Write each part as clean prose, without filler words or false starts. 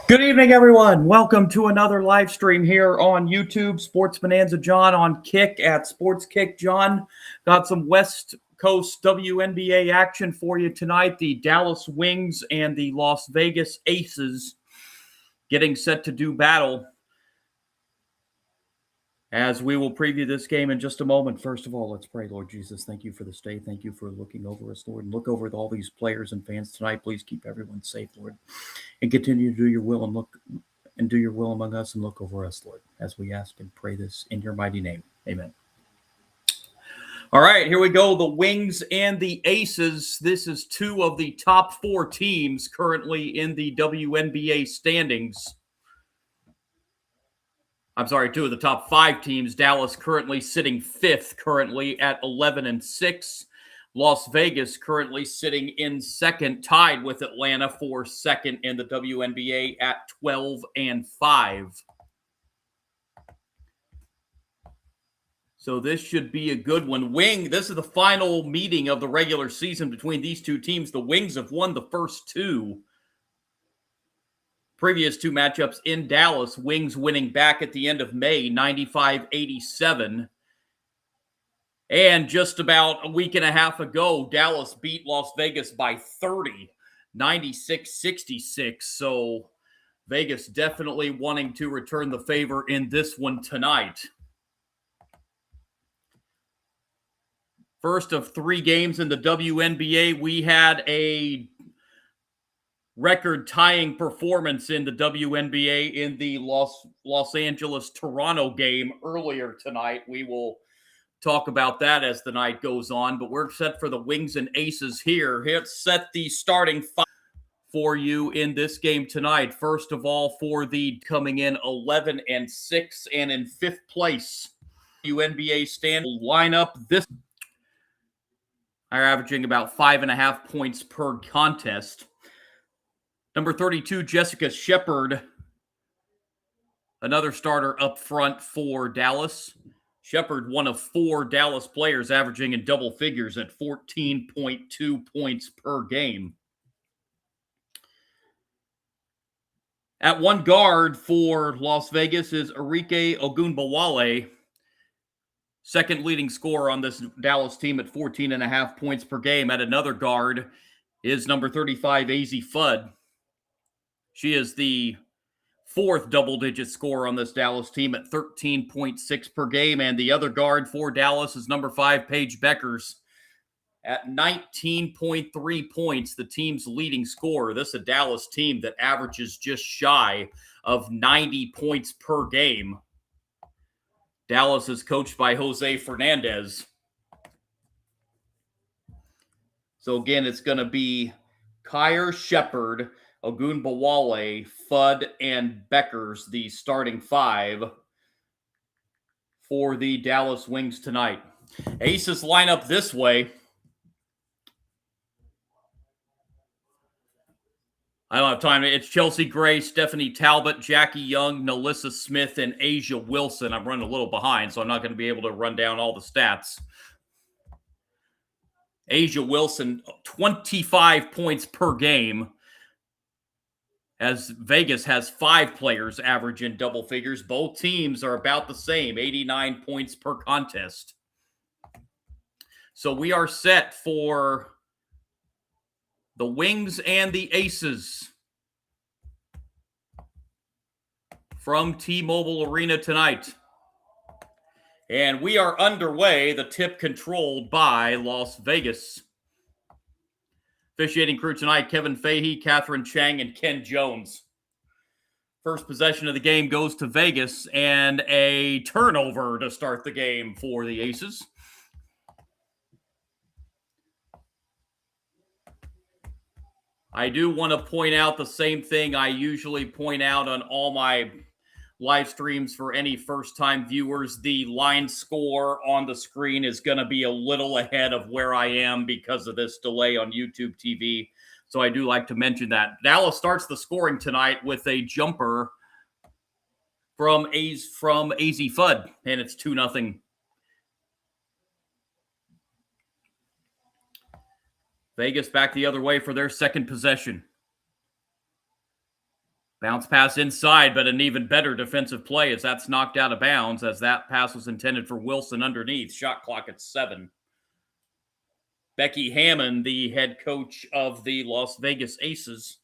Good evening, everyone. Welcome to another live stream here on YouTube. Sports Bonanza John on Kick at Sports Kick John. Got some West Coast WNBA action for you tonight. The Dallas Wings and the Las Vegas Aces getting set to do battle, as we will preview this game in just a moment. First of all, let's pray. Lord Jesus, thank you for this day. Thank you for looking over us, Lord, and look over all these players and fans tonight. Please keep everyone safe, Lord, and continue to do your will and do your will among us and look over us, Lord, as we ask and pray this in your mighty name. Amen. All right, here we go. The Wings and the Aces. This is two of the top four teams currently in the WNBA standings. I'm sorry, two of the top five teams. Dallas currently sitting fifth, currently at 11-6. Las Vegas currently sitting in second, tied with Atlanta for second in the WNBA at 12-5. So this should be a good one. This is the final meeting of the regular season between these two teams. The Wings have won the first two. Previous two matchups in Dallas, Wings winning back at the end of May, 95-87. And just about a week and a half ago, Dallas beat Las Vegas by 30, 96-66. So Vegas definitely wanting to return the favor in this one tonight. First of three games in the WNBA, we had a record-tying performance in the WNBA in the Los Angeles-Toronto game earlier tonight. We will talk about that as the night goes on, but we're set for the Wings and Aces here. Let's set the starting five for you in this game tonight. First of all, for the coming in 11-6 and in fifth place, WNBA stand lineup. This are averaging about 5.5 points per contest. Number 32, Jessica Shepard, another starter up front for Dallas. Shepard, one of four Dallas players averaging in double figures at 14.2 points per game. At one guard for Las Vegas is Arike Ogunbowale, second leading scorer on this Dallas team at 14.5 points per game. At another guard is number 35, AZ Fudd. She is the fourth double-digit scorer on this Dallas team at 13.6 per game. And the other guard for Dallas is number 5, Paige Beckers, at 19.3 points, the team's leading scorer. This is a Dallas team that averages just shy of 90 points per game. Dallas is coached by Jose Fernandez. So again, it's going to be Kyer, Shepard, Ogunbowale, Fudd, and Beckers, the starting five for the Dallas Wings tonight. Aces line up this way. I don't have time. It's Chelsea Gray, Stephanie Talbot, Jackie Young, Nalissa Smith, and Asia Wilson. I'm running a little behind, so I'm not going to be able to run down all the stats. Asia Wilson, 25 points per game, as Vegas has five players average in double figures. Both teams are about the same, 89 points per contest. So we are set for the Wings and the Aces from T-Mobile Arena tonight. And we are underway, the tip controlled by Las Vegas. Officiating crew tonight, Kevin Fahey, Catherine Chang, and Ken Jones. First possession of the game goes to Vegas, and a turnover to start the game for the Aces. I do want to point out the same thing I usually point out on all my live streams for any first-time viewers. The line score on the screen is going to be a little ahead of where I am because of this delay on YouTube TV. So I do like to mention that. Dallas starts the scoring tonight with a jumper from AZ Fudd, and it's 2-0. Vegas back the other way for their second possession. Bounce pass inside, but an even better defensive play as that's knocked out of bounds as that pass was intended for Wilson underneath. Shot clock at 7. Becky Hammond, the head coach of the Las Vegas Aces.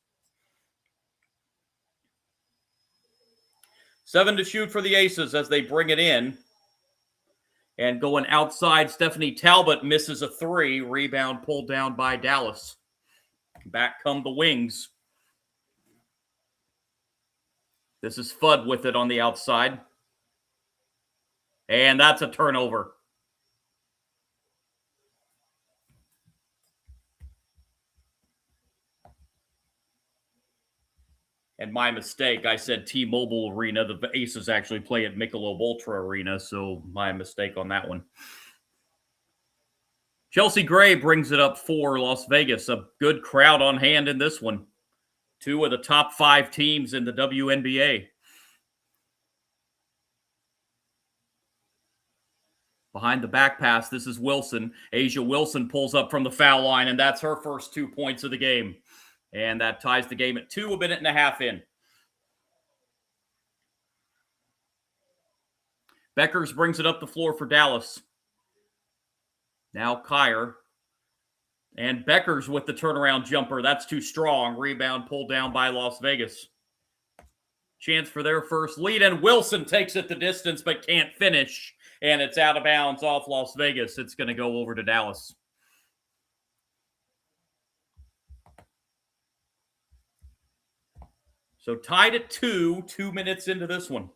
7 to shoot for the Aces as they bring it in. And going outside, Stephanie Talbot misses a 3. Rebound pulled down by Dallas. Back come the Wings. This is Fudd with it on the outside. And that's a turnover. And my mistake, I said T-Mobile Arena. The Aces actually play at Michelob Ultra Arena, so my mistake on that one. Chelsea Gray brings it up for Las Vegas. A good crowd on hand in this one. 2 of the top 5 teams in the WNBA. Behind the back pass, this is Wilson. Asia Wilson pulls up from the foul line, and that's her first 2 points of the game. And that ties the game at 2, a minute and a half in. Beckers brings it up the floor for Dallas. Now Kyer. And Beckers with the turnaround jumper. That's too strong. Rebound pulled down by Las Vegas. Chance for their first lead, and Wilson takes it the distance but can't finish. And it's out of bounds off Las Vegas. It's going to go over to Dallas. So tied at 2, 2 minutes into this one.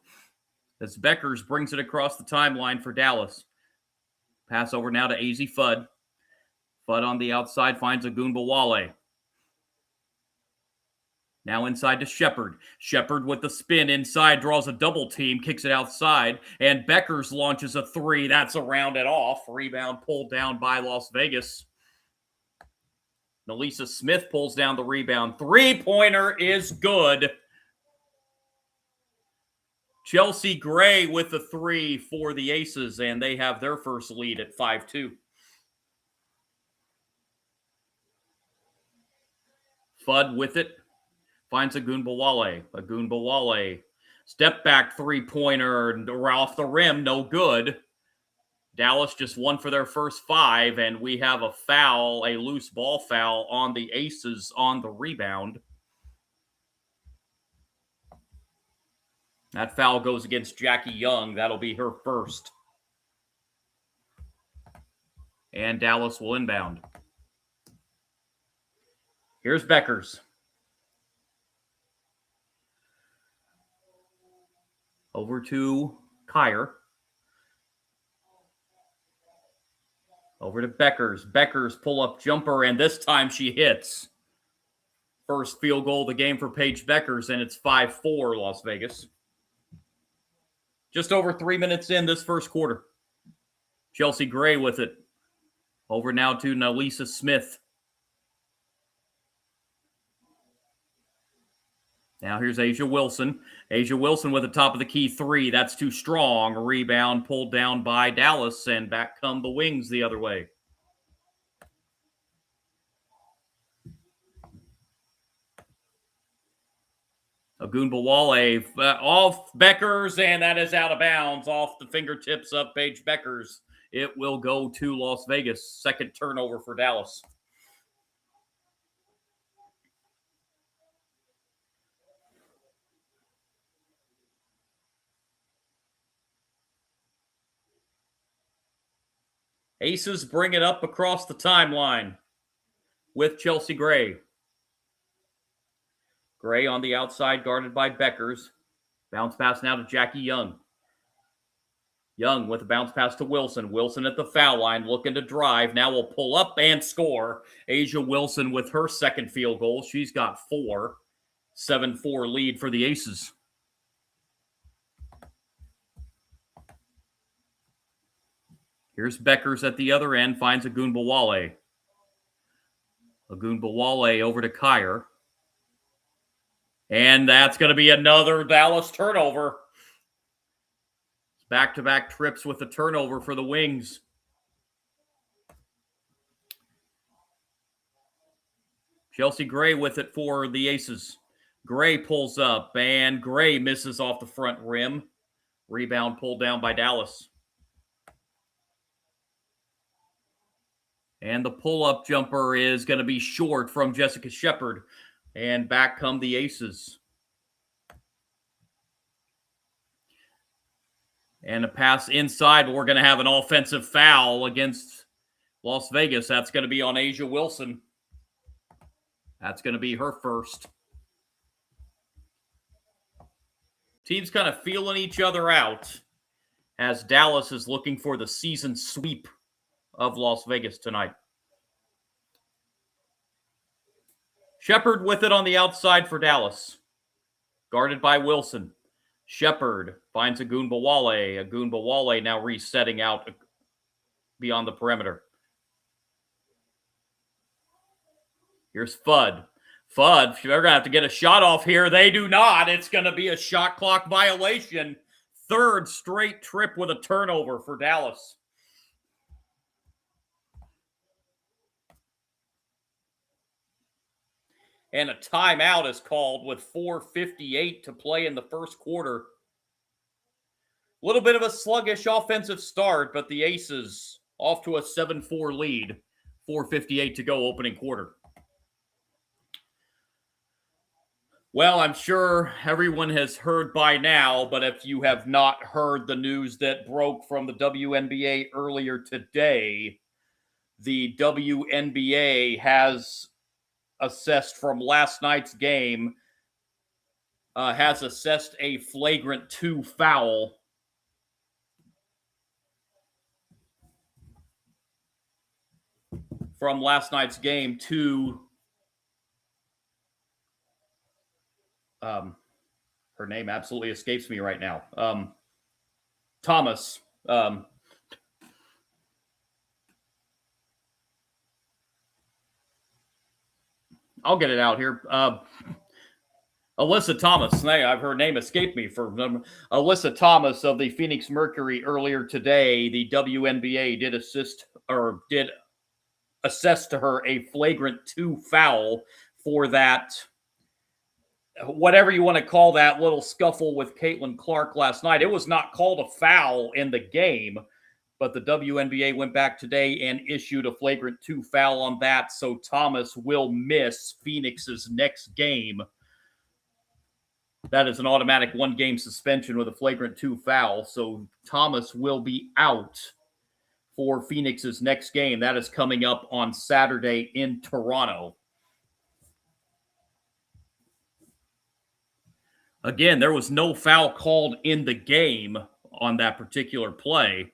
As Beckers brings it across the timeline for Dallas. Pass over now to AZ Fudd. Fudd on the outside finds Ogunbowale. Now inside to Shepard. Shepard with the spin inside, draws a double team, kicks it outside, and Beckers launches a 3. That's a rounded off. Rebound pulled down by Las Vegas. Nalisa Smith pulls down the rebound. 3-pointer is good. Chelsea Gray with the 3 for the Aces, and they have their first lead at 5-2. Fudd with it. Finds Ogunbowale. Ogunbowale. Step back 3-pointer off the rim. No good. Dallas just won for their first 5, and we have a foul, a loose ball foul on the Aces on the rebound. That foul goes against Jackie Young. That'll be her first. And Dallas will inbound. Here's Beckers. Over to Kyer. Over to Beckers. Beckers pull-up jumper, and this time she hits. First field goal of the game for Paige Beckers, and it's 5-4 Las Vegas. Just over 3 minutes in this first quarter. Chelsea Gray with it. Over now to Nalisa Smith. Now here's Asia Wilson. Asia Wilson with the top of the key 3. That's too strong. Rebound pulled down by Dallas, and back come the Wings the other way. Ogunbowale off Beckers, and that is out of bounds off the fingertips of Paige Beckers. It will go to Las Vegas. Second turnover for Dallas. Aces bring it up across the timeline with Chelsea Gray. Gray on the outside, guarded by Beckers. Bounce pass now to Jackie Young. Young with a bounce pass to Wilson. Wilson at the foul line, looking to drive. Now will pull up and score. Asia Wilson with her second field goal. She's got 4. 7-4 lead for the Aces. Here's Beckers at the other end, finds Ogunbowale. Ogunbowale over to Kyer. And that's going to be another Dallas turnover. Back-to-back trips with the turnover for the Wings. Chelsea Gray with it for the Aces. Gray pulls up, and Gray misses off the front rim. Rebound pulled down by Dallas. And the pull-up jumper is going to be short from Jessica Shepard. And back come the Aces. And a pass inside, but we're going to have an offensive foul against Las Vegas. That's going to be on Asia Wilson. That's going to be her first. Teams kind of feeling each other out as Dallas is looking for the season sweep of Las Vegas tonight. Shepard with it on the outside for Dallas. Guarded by Wilson. Shepard finds Ogunbowale. Ogunbowale now resetting out beyond the perimeter. Here's Fudd. Fudd, they're going to have to get a shot off here. They do not. It's going to be a shot clock violation. Third straight trip with a turnover for Dallas. And a timeout is called with 4:58 to play in the first quarter. A little bit of a sluggish offensive start, but the Aces off to a 7-4 lead. 4:58 to go opening quarter. Well, I'm sure everyone has heard by now, but if you have not heard the news that broke from the WNBA earlier today, the WNBA has assessed from last night's game, has assessed a flagrant 2 foul from last night's game to her name absolutely escapes me right now. Thomas. I'll get it out here. Alyssa Thomas. I've her name escaped me for Alyssa Thomas of the Phoenix Mercury earlier today. The WNBA did assess to her a flagrant 2 foul for that, whatever you want to call that, little scuffle with Caitlin Clark last night. It was not called a foul in the game, but the WNBA went back today and issued a flagrant 2 foul on that, so Thomas will miss Phoenix's next game. That is an automatic 1-game suspension with a flagrant 2 foul, so Thomas will be out for Phoenix's next game. That is coming up on Saturday in Toronto. Again, there was no foul called in the game on that particular play,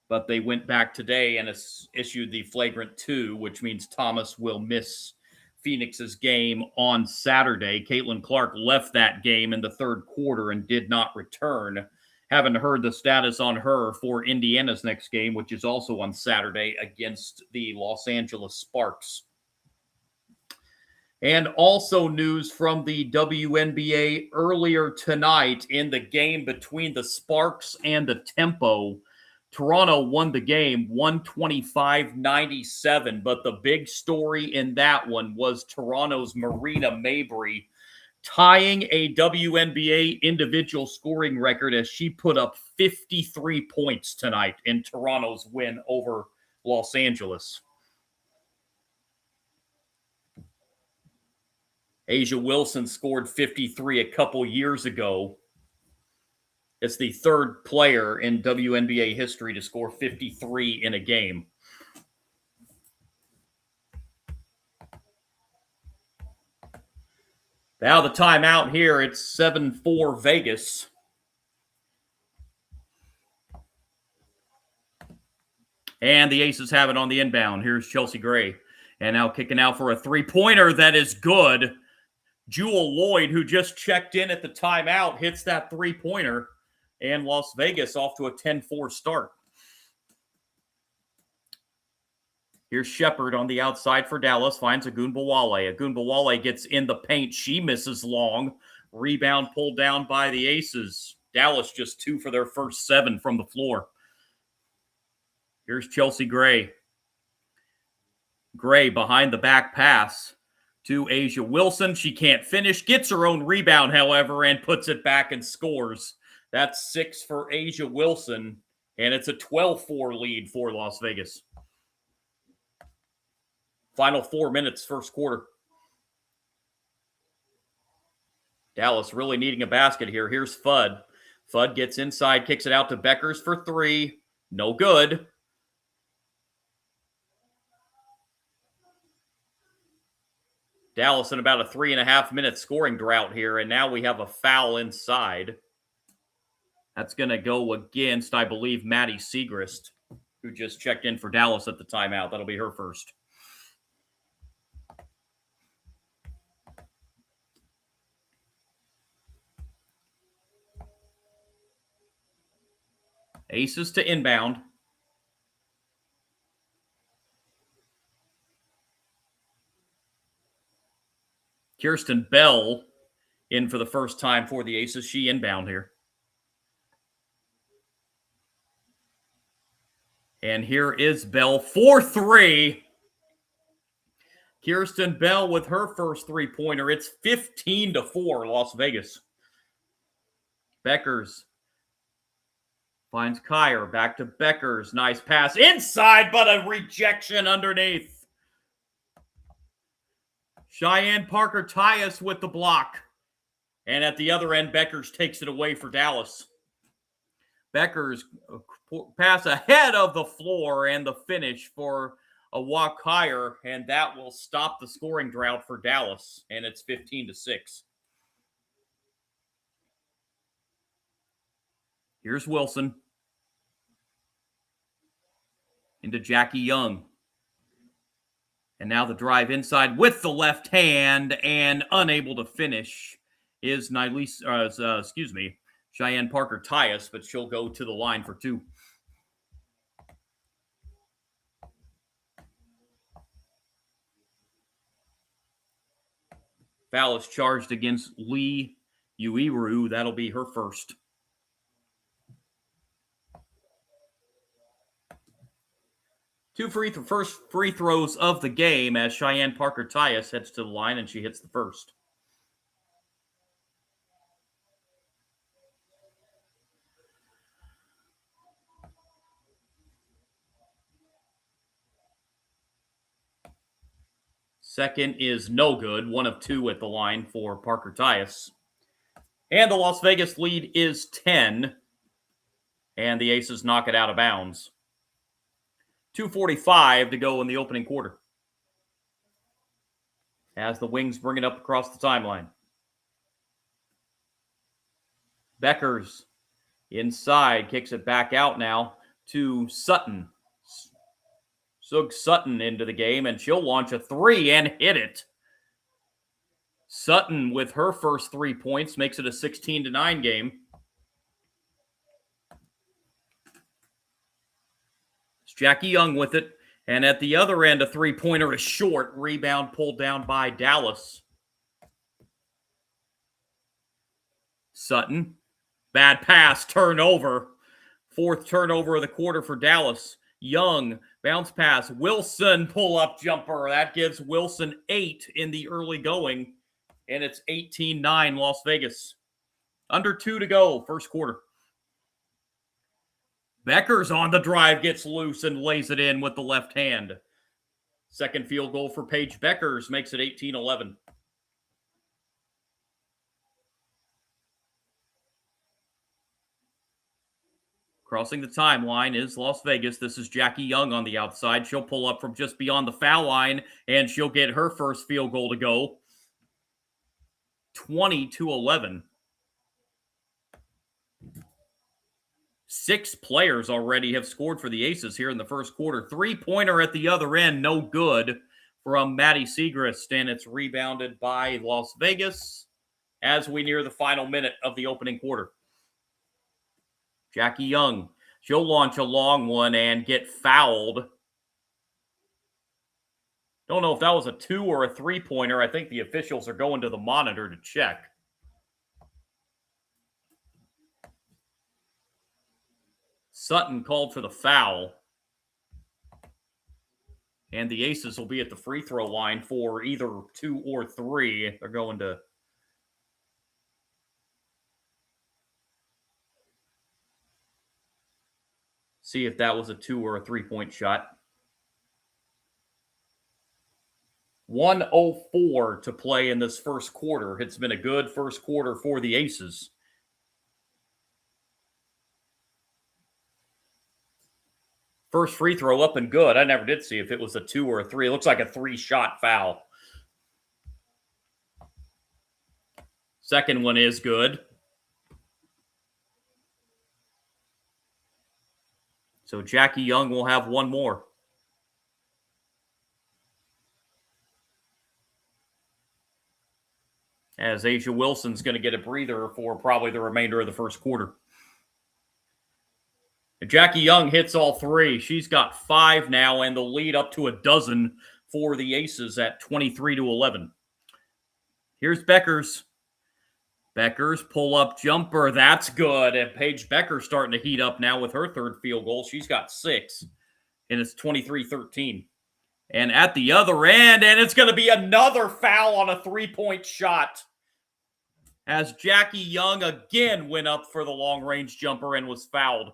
but they went back today and issued the flagrant 2, which means Thomas will miss Phoenix's game on Saturday. Caitlin Clark left that game in the third quarter and did not return. Haven't heard the status on her for Indiana's next game, which is also on Saturday against the Los Angeles Sparks. And also news from the WNBA earlier tonight in the game between the Sparks and the Tempo. Toronto won the game 125-97, but the big story in that one was Toronto's Marina Mabry tying a WNBA individual scoring record as she put up 53 points tonight in Toronto's win over Los Angeles. Asia Wilson scored 53 a couple years ago. It's the third player in WNBA history to score 53 in a game. Now the timeout here, it's 7-4 Vegas. And the Aces have it on the inbound. Here's Chelsea Gray. And now kicking out for a three-pointer that is good. Jewel Lloyd, who just checked in at the timeout, hits that three-pointer. And Las Vegas off to a 10-4 start. Here's Shepard on the outside for Dallas. Finds Ogunbowale. Ogunbowale gets in the paint. She misses long. Rebound pulled down by the Aces. Dallas just 2 for their first 7 from the floor. Here's Chelsea Gray. Gray behind the back pass to Asia Wilson. She can't finish, gets her own rebound, however, and puts it back and scores. That's 6 for Asia Wilson, and it's a 12-4 lead for Las Vegas. Final 4 minutes, first quarter. Dallas really needing a basket here. Here's Fudd. Fudd gets inside, kicks it out to Beckers for 3. No good. Dallas in about a 3.5-minute scoring drought here, and now we have a foul inside. That's going to go against, I believe, Maddie Siegrist, who just checked in for Dallas at the timeout. That'll be her first. Aces to inbound. Kirsten Bell in for the first time for the Aces. She inbound here. And here is Bell for 3. Kirsten Bell with her first three-pointer. It's 15-4, Las Vegas. Beckers finds Kyer. Back to Beckers. Nice pass inside, but a rejection underneath. Cheyenne Parker-Tyus with the block. And at the other end, Beckers takes it away for Dallas. Beckers pass ahead of the floor and the finish for a walk higher, and that will stop the scoring drought for Dallas, and it's 15-6. Here's Wilson. Into Jackie Young. And now the drive inside with the left hand, and unable to finish is Cheyenne Parker-Tyus, but she'll go to the line for 2. Foul is charged against Lee Uiru. That'll be her first. First free throws of the game as Cheyenne Parker-Tyus heads to the line, and she hits the first. Second is no good. 1 of 2 at the line for Parker-Tyus. And the Las Vegas lead is 10. And the Aces knock it out of bounds. 2:45 to go in the opening quarter. As the Wings bring it up across the timeline. Beckers inside, kicks it back out now to Sutton. Sug Sutton into the game, and she'll launch a 3 and hit it. Sutton with her first 3 points makes it a 16-9 game. It's Jackie Young with it, and at the other end, a 3-pointer is short. Rebound pulled down by Dallas. Sutton, bad pass, turnover. 4th turnover of the quarter for Dallas. Young, bounce pass. Wilson, pull-up jumper. That gives Wilson 8 in the early going, and it's 18-9 Las Vegas. Under 2 to go, first quarter. Beckers on the drive, gets loose and lays it in with the left hand. Second field goal for Paige Beckers makes it 18-11. Crossing the timeline is Las Vegas. This is Jackie Young on the outside. She'll pull up from just beyond the foul line, and she'll get her first field goal to go. 20-11. 6 players already have scored for the Aces here in the first quarter. 3-pointer at the other end, no good from Maddie Siegrist, and it's rebounded by Las Vegas as we near the final minute of the opening quarter. Jackie Young, she'll launch a long one and get fouled. Don't know if that was a 2 or a 3-pointer. I think the officials are going to the monitor to check. Sutton called for the foul. And the Aces will be at the free throw line for either 2 or 3. They're going to see if that was a 2 or a 3-point shot. 1:04 to play in this first quarter. It's been a good first quarter for the Aces. First free throw up and good. I never did see if it was a 2 or a 3. It looks like a 3-shot foul. Second one is good. So Jackie Young will have one more. As Asia Wilson's going to get a breather for probably the remainder of the first quarter. Jackie Young hits all 3. She's got 5 now, and the lead up to a dozen for the Aces at 23-11. Here's Beckers. Beckers pull-up jumper. That's good. And Paige Becker's starting to heat up now with her third field goal. She's got 6, and it's 23-13. And at the other end, and it's going to be another foul on a 3-point shot. As Jackie Young again went up for the long-range jumper and was fouled.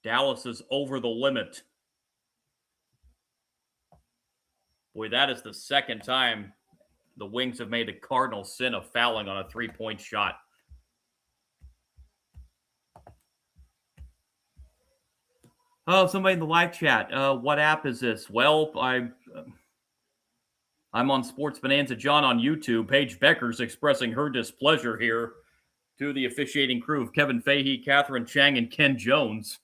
Dallas is over the limit. Boy, that is the second time the Wings have made the cardinal sin of fouling on a 3-point shot. Oh, somebody in the live chat. What app is this? Well, I'm on Sports Bonanza John on YouTube. Paige Becker's expressing her displeasure here to the officiating crew of Kevin Fahey, Catherine Chang, and Ken Jones.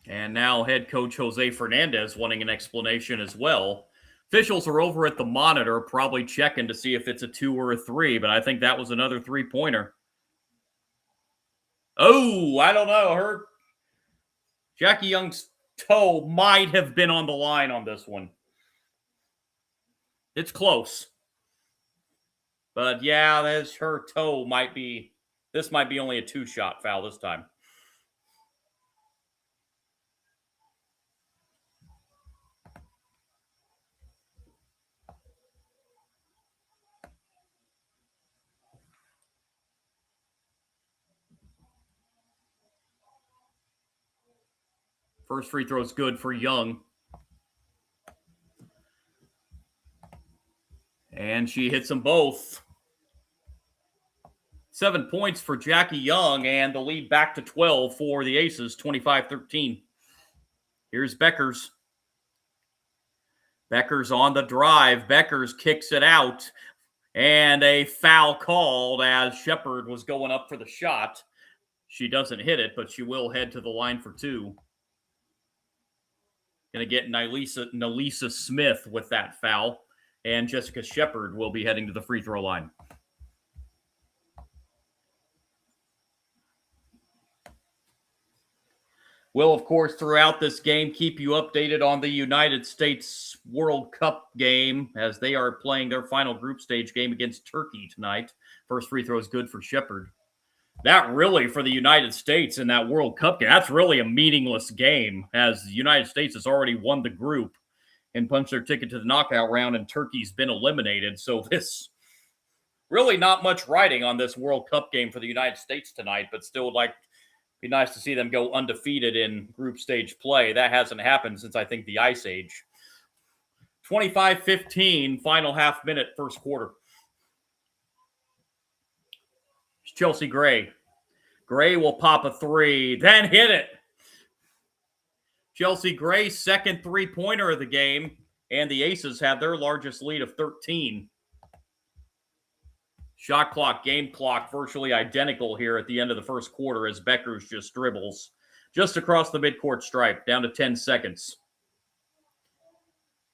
And now head coach Jose Fernandez wanting an explanation as well. Officials are over at the monitor probably checking to see if it's a 2 or a 3, but I think that was another 3-pointer. Oh, I don't know. Jackie Young's toe might have been on the line on this one. It's close. But yeah, her toe might be, this might be only a 2-shot foul this time. First free throw is good for Young. And she hits them both. 7 points for Jackie Young, and the lead back to 12 for the Aces, 25-13. Here's Beckers. Beckers on the drive. Beckers kicks it out. And a foul called as Shepard was going up for the shot. She doesn't hit it, but she will head to the line for 2. Going to get Nalisa Smith with that foul. And Jessica Shepard will be heading to the free throw line. We'll, of course, throughout this game, keep you updated on the United States World Cup game as they are playing their final group stage game against Turkey tonight. First free throw is good for Shepard. That really, for the United States in that World Cup game, that's really a meaningless game as the United States has already won the group and punched their ticket to the knockout round, and Turkey's been eliminated. So this really not much riding on this World Cup game for the United States tonight, but still be nice to see them go undefeated in group stage play. That hasn't happened since, I think, the Ice Age. 25-15, final half minute, first quarter. It's Chelsea Gray. Gray will pop a 3, then hit it. Chelsea Gray's second 3-pointer of the game, and the Aces have their largest lead of 13. Shot clock, game clock, virtually identical here at the end of the first quarter as Beckers just dribbles just across the midcourt stripe, down to 10 seconds.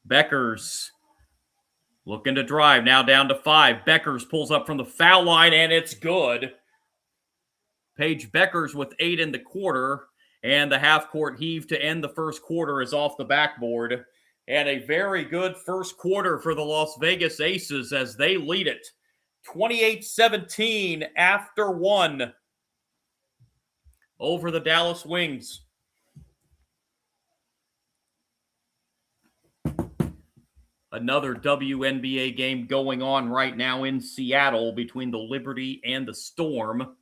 Beckers looking to drive, now down to 5. Beckers pulls up from the foul line, and it's good. Paige Beckers with 8 in the quarter, And the half-court heave to end the first quarter is off the backboard. And a very good first quarter for the Las Vegas Aces as they lead it 28-17 after one over the Dallas Wings. Another WNBA game going on right now in Seattle between the Liberty and the Storm.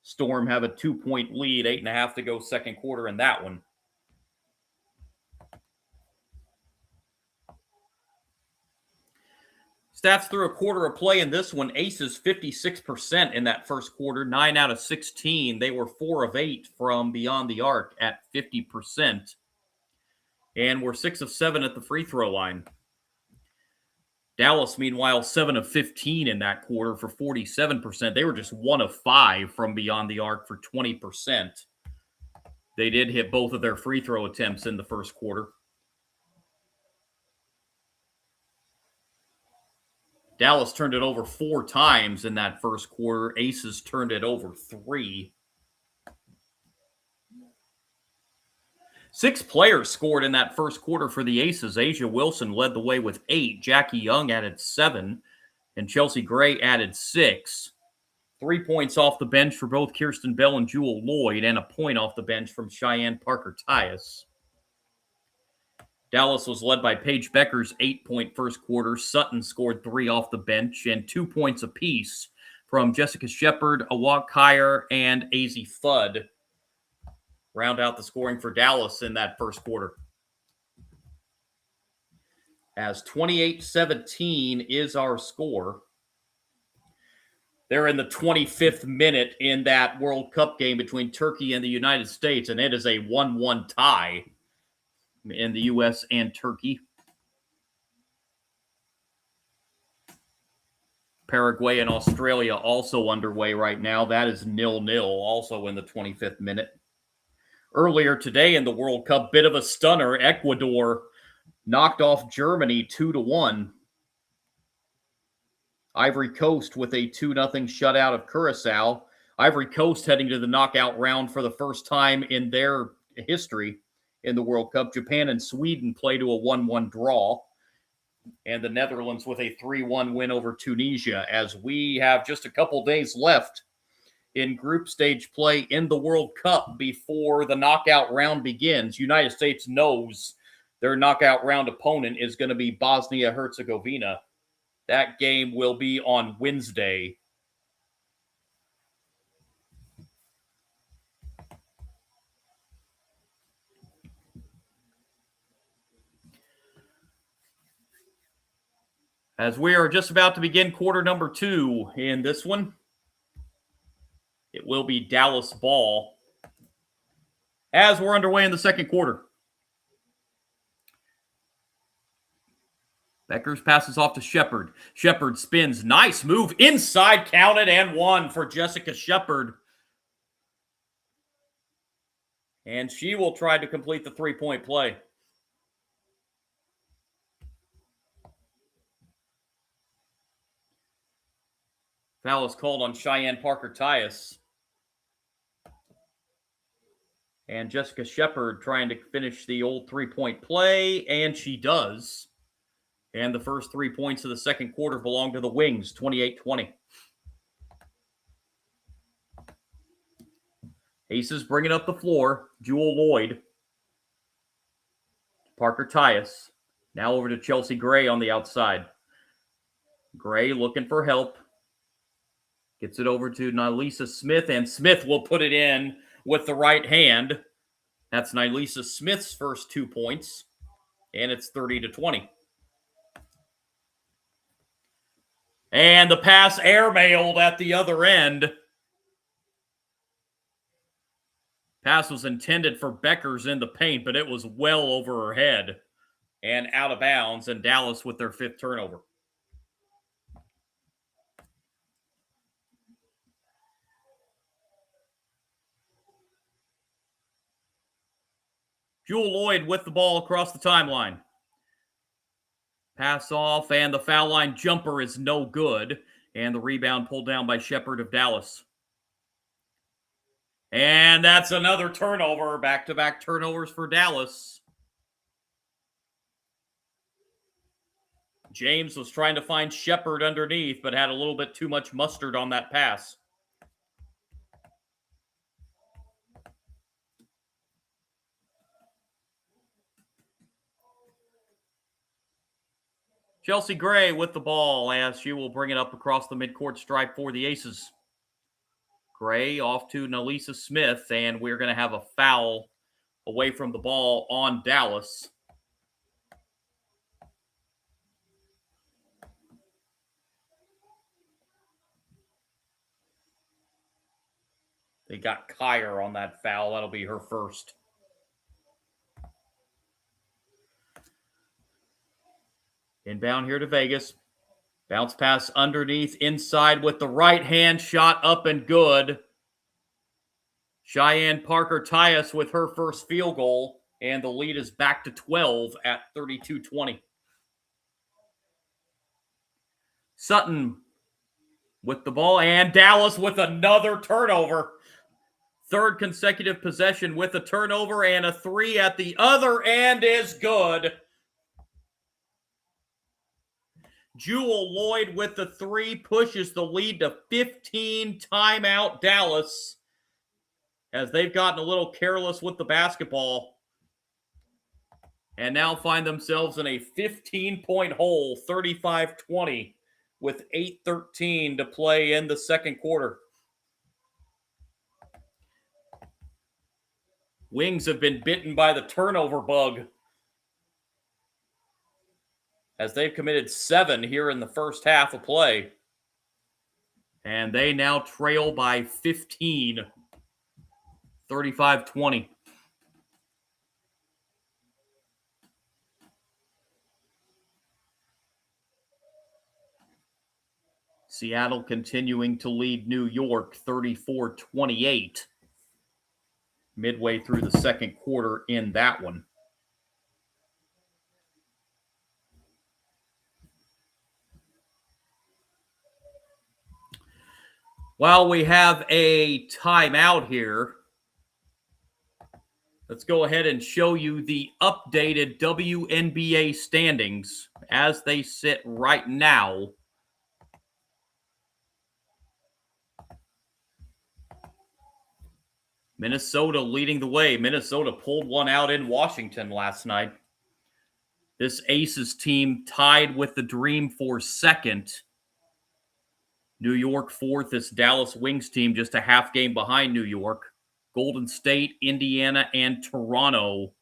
Storm have a 2-point lead, 8.5 to go second quarter in that one. Stats through a quarter of play in this one. Aces 56% in that first quarter, 9 out of 16. They were 4 of 8 from beyond the arc at 50%. And were 6 of 7 at the free throw line. Dallas, meanwhile, 7 of 15 in that quarter for 47%. They were just 1 of 5 from beyond the arc for 20%. They did hit both of their free throw attempts in the first quarter. Dallas turned it over 4 times in that first quarter. Aces turned it over 3. 6 players scored in that first quarter for the Aces. Asia Wilson led the way with 8. Jackie Young added 7. And Chelsea Gray added 6. 3 points off the bench for both Kirsten Bell and Jewel Lloyd, and a point off the bench from Cheyenne Parker-Tyus. Dallas was led by Paige Becker's 8-point first quarter. Sutton scored 3 off the bench, and 2 points apiece from Jessica Shepard, Awak Kyer, and Azzi Fudd. Round out the scoring for Dallas in that first quarter. As 28-17 is our score. They're in the 25th minute in that World Cup game between Turkey and the United States, and it is a 1-1 tie in the U.S. and Turkey. Paraguay and Australia also underway right now. That is 0-0, also in the 25th minute. Earlier today in the World Cup, bit of a stunner. Ecuador knocked off Germany 2-1. Ivory Coast with a 2-0 shutout of Curacao. Ivory Coast heading to the knockout round for the first time in their history in the World Cup. Japan and Sweden play to a 1-1 draw. And the Netherlands with a 3-1 win over Tunisia, as we have just a couple days left in group stage play in the World Cup before the knockout round begins. United States knows their knockout round opponent is going to be Bosnia-Herzegovina. That game will be on Wednesday. As we are just about to begin quarter number 2 in this one, it will be Dallas ball as we're underway in the second quarter. Beckers passes off to Shepard. Shepard spins. Nice move inside, counted, and 1 for Jessica Shepard. And she will try to complete the 3-point play. Foul is called on Cheyenne Parker-Tyus. And Jessica Shepard trying to finish the old 3-point play, and she does. And the first 3 points of the second quarter belong to the Wings, 28-20. Aces bringing up the floor. Jewel Lloyd. Parker-Tyus. Now over to Chelsea Gray on the outside. Gray looking for help. Gets it over to Nylisa Smith, and Smith will put it in with the right hand. That's Nylisa Smith's first 2 points, and it's 30-20. And the pass airmailed at the other end. Pass was intended for Beckers in the paint, but it was well over her head and out of bounds, and Dallas with their 5th turnover. Jewel Lloyd with the ball across the timeline. Pass off, and the foul line jumper is no good. And the rebound pulled down by Shepard of Dallas. And that's another turnover. Back-to-back turnovers for Dallas. James was trying to find Shepard underneath, but had a little bit too much mustard on that pass. Chelsea Gray with the ball as she will bring it up across the midcourt stripe for the Aces. Gray off to Nalisa Smith, and we're going to have a foul away from the ball on Dallas. They got Kyer on that foul. That'll be her first. Inbound here to Vegas. Bounce pass underneath, inside with the right hand, shot up and good. Cheyenne Parker-Tyus with her first field goal, and the lead is back to 12 at 32-20. Sutton with the ball, and Dallas with another turnover. Third consecutive possession with a turnover, and a three at the other end is good. Jewel Lloyd with the three pushes the lead to 15. Timeout Dallas, as they've gotten a little careless with the basketball and now find themselves in a 15-point hole, 35-20, with 8:13 to play in the second quarter. Wings have been bitten by the turnover bug, as they've committed 7 here in the first half of play. And they now trail by 15, 35-20. Seattle continuing to lead New York 34-28. Midway through the second quarter in that one. While we have a timeout here, let's go ahead and show you the updated WNBA standings as they sit right now. Minnesota leading the way. Minnesota pulled one out in Washington last night. This Aces team tied with the Dream for second. New York fourth. This Dallas Wings team just a half game behind New York. Golden State, Indiana, and Toronto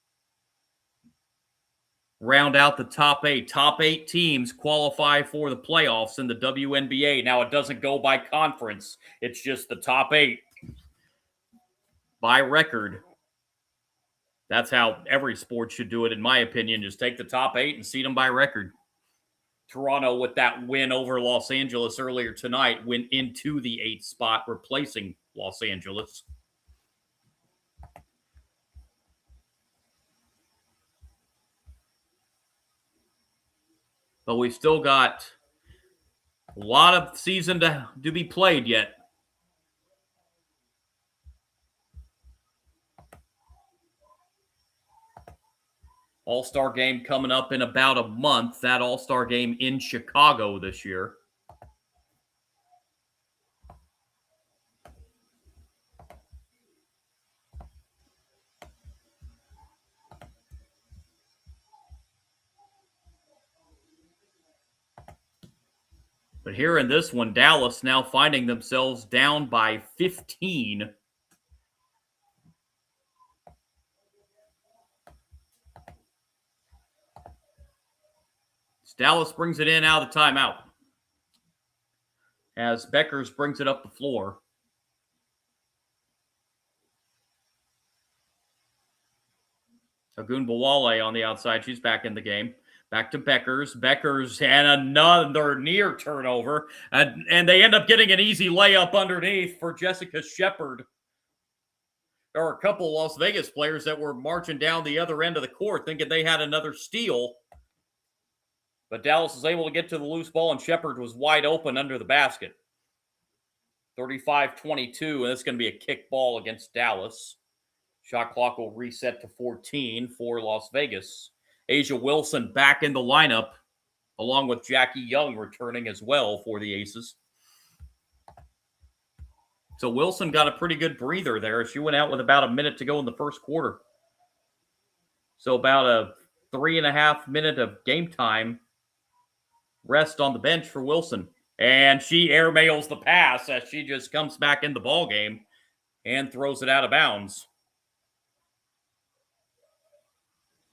round out the top 8. Top 8 teams qualify for the playoffs in the WNBA. Now, it doesn't go by conference. It's just the top 8 by record. That's how every sport should do it, in my opinion. Just take the top 8 and seed them by record. Toronto, with that win over Los Angeles earlier tonight, went into the 8th spot, replacing Los Angeles. But we've still got a lot of season to be played yet. All-Star game coming up in about a month. That All-Star game in Chicago this year. But here in this one, Dallas now finding themselves down by 15. Dallas brings it in out of the timeout as Beckers brings it up the floor. Ogunbowale on the outside. She's back in the game. Back to Beckers. Beckers and another near turnover. And they end up getting an easy layup underneath for Jessica Shepard. There are a couple of Las Vegas players that were marching down the other end of the court thinking they had another steal. But Dallas was able to get to the loose ball, and Shepard was wide open under the basket. 35-22, and it's going to be a kick ball against Dallas. Shot clock will reset to 14 for Las Vegas. Asia Wilson back in the lineup, along with Jackie Young returning as well for the Aces. So Wilson got a pretty good breather there. She went out with about a minute to go in the first quarter. So about a 3.5 minute of game time rest on the bench for Wilson. And she airmails the pass as she just comes back in the ball game and throws it out of bounds.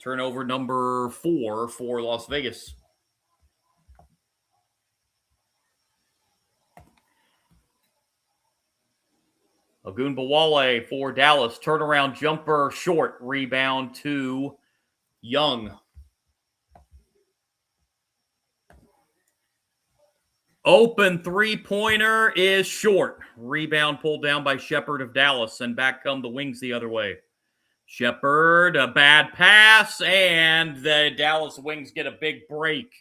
Turnover number 4 for Las Vegas. Ogunbowale for Dallas. Turnaround jumper short. Rebound to Young. Open three-pointer is short. Rebound pulled down by Shepard of Dallas, and back come the Wings the other way. Shepard, a bad pass, and the Dallas Wings get a big break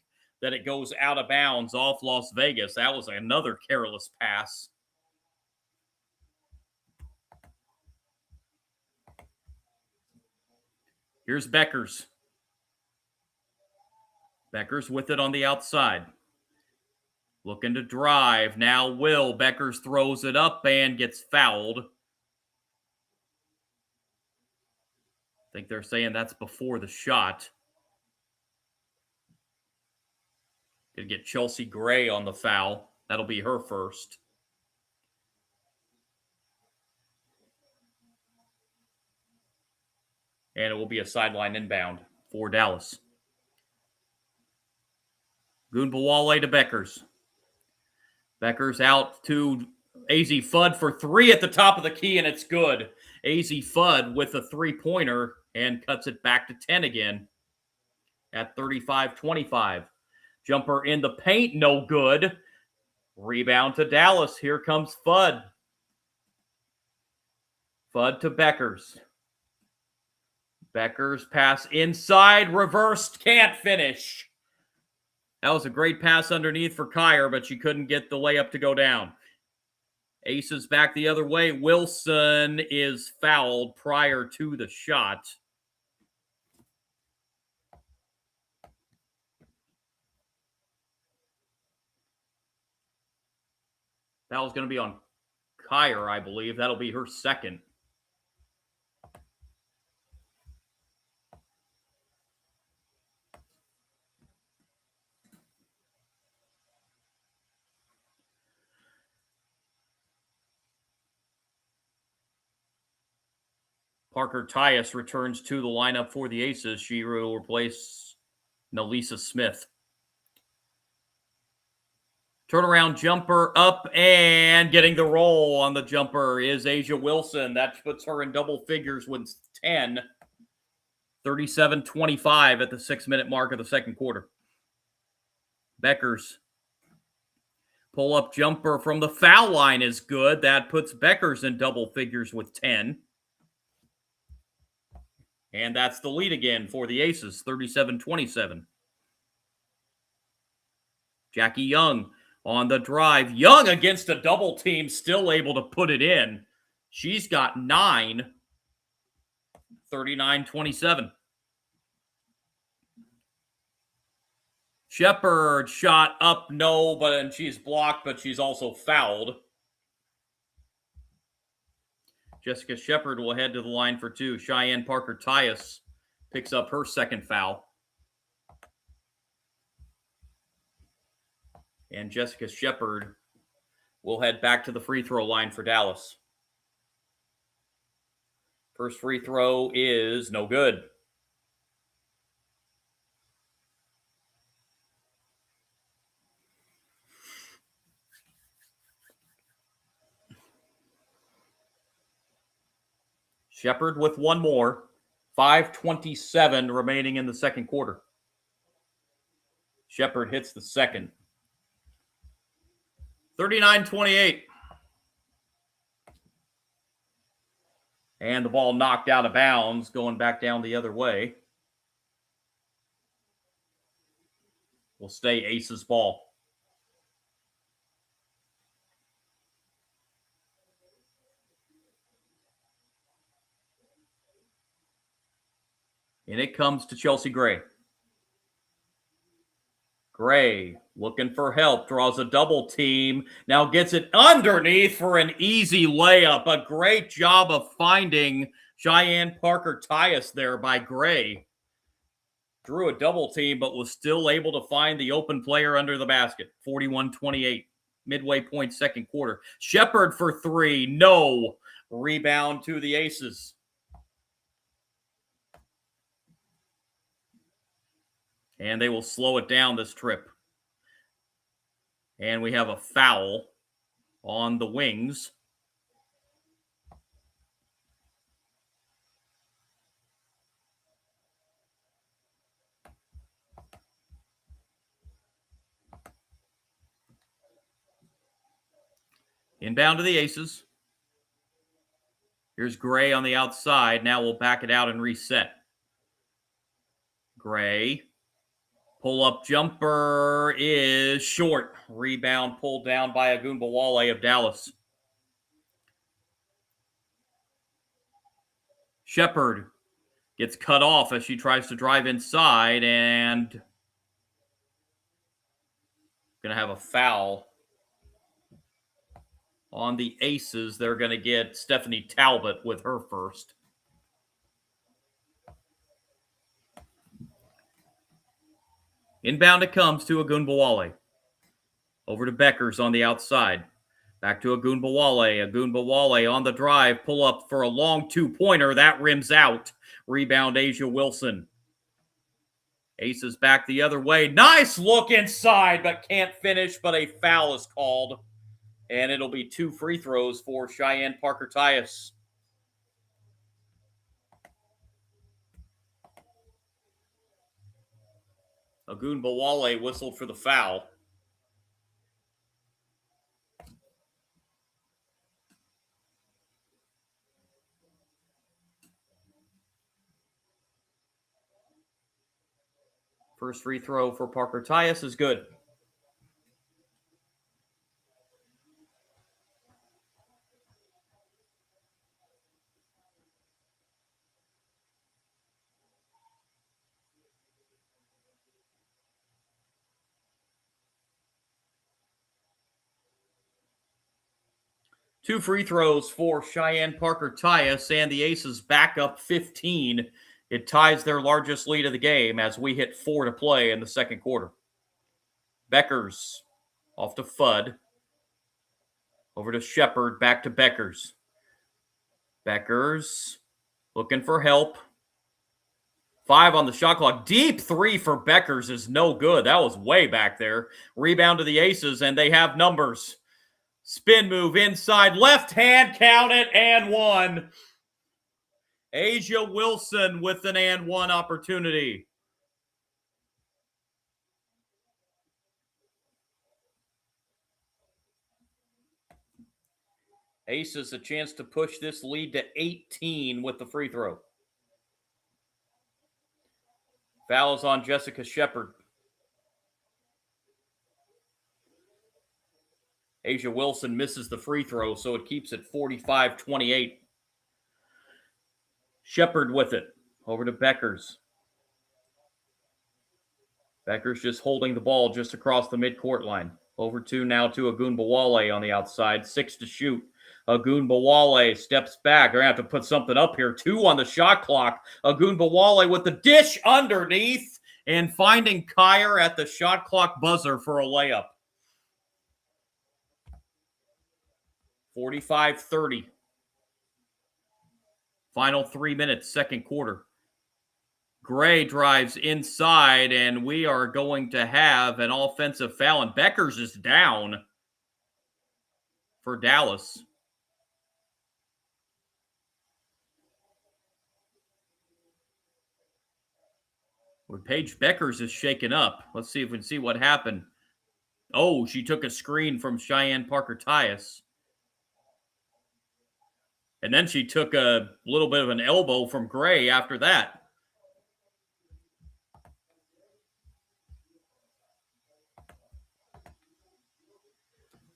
that it goes out of bounds off Las Vegas. That was another careless pass. Here's Beckers. Beckers with it on the outside. Looking to drive. Now Will. Beckers throws it up and gets fouled. I think they're saying that's before the shot. Gonna get Chelsea Gray on the foul. That'll be her first. And it will be a sideline inbound for Dallas. Ogunbowale to Beckers. Beckers out to AZ Fudd for 3 at the top of the key, and it's good. AZ Fudd with a three-pointer and cuts it back to 10 again at 35-25. Jumper in the paint, no good. Rebound to Dallas. Here comes Fudd. Fudd to Beckers. Beckers pass inside, reversed, can't finish. That was a great pass underneath for Kyer, but she couldn't get the layup to go down. Aces back the other way. Wilson is fouled prior to the shot. That was going to be on Kyer, I believe. That'll be her second. Parker Tyus returns to the lineup for the Aces. She will replace Nalisa Smith. Turnaround jumper up and getting the roll on the jumper is Asia Wilson. That puts her in double figures with 10. 37-25 at the 6-minute mark of the second quarter. Beckers. Pull-up jumper from the foul line is good. That puts Beckers in double figures with 10. And that's the lead again for the Aces, 37-27. Jackie Young on the drive. Young against a double team, still able to put it in. She's got 9. 39-27. Shepard shot up, no, and she's blocked, but she's also fouled. Jessica Shepard will head to the line for 2. Cheyenne Parker Tyus picks up her second foul. And Jessica Shepard will head back to the free throw line for Dallas. First free throw is no good. Shepard with one more. 5:27 remaining in the second quarter. Shepard hits the second. 39-28. And the ball knocked out of bounds, going back down the other way. Will stay Aces ball. And it comes to Chelsea Gray. Gray looking for help, draws a double team, now gets it underneath for an easy layup. A great job of finding Cheyenne Parker-Tyus there by Gray. Drew a double team, but was still able to find the open player under the basket. 41-28, midway point, second quarter. Shepard for three, no. Rebound to the Aces. And they will slow it down this trip. And we have a foul on the Wings. Inbound to the Aces. Here's Gray on the outside. Now we'll back it out and reset. Gray. Pull-up jumper is short. Rebound pulled down by Ogunbowale of Dallas. Shepard gets cut off as she tries to drive inside, and going to have a foul on the Aces. They're going to get Stephanie Talbot with her first. Inbound it comes to Ogunbowale. Over to Beckers on the outside. Back to Ogunbowale. Ogunbowale on the drive. Pull up for a long two-pointer. That rims out. Rebound Asia Wilson. Aces back the other way. Nice look inside, but can't finish, but a foul is called. And it'll be 2 free throws for Cheyenne Parker-Tyus. Ogunbowale whistled for the foul. First free throw for Parker-Tyus is good. Two free throws for Cheyenne Parker-Tyus, and the Aces back up 15. It ties their largest lead of the game as we hit 4 to play in the second quarter. Beckers off to Fudd. Over to Shepard, back to Beckers. Beckers looking for help. 5 on the shot clock. Deep 3 for Beckers is no good. That was way back there. Rebound to the Aces, and they have numbers. Spin move inside, left hand, count it, and one. Asia Wilson with an and one opportunity. Aces a chance to push this lead to 18 with the free throw. Foul is on Jessica Shepard. Asia Wilson misses the free throw, so it keeps it 45-28. Shepard with it. Over to Beckers. Beckers just holding the ball just across the midcourt line. Over to now to Ogunbowale on the outside. 6 to shoot. Ogunbowale steps back. They're going to have to put something up here. 2 on the shot clock. Ogunbowale with the dish underneath and finding Kyer at the shot clock buzzer for a layup. 45-30. Final 3 minutes, second quarter. Gray drives inside, and we are going to have an offensive foul, and Beckers is down for Dallas. Well, Paige Beckers is shaken up. Let's see if we can see what happened. Oh, she took a screen from Cheyenne Parker-Tyus. And then she took a little bit of an elbow from Gray after that.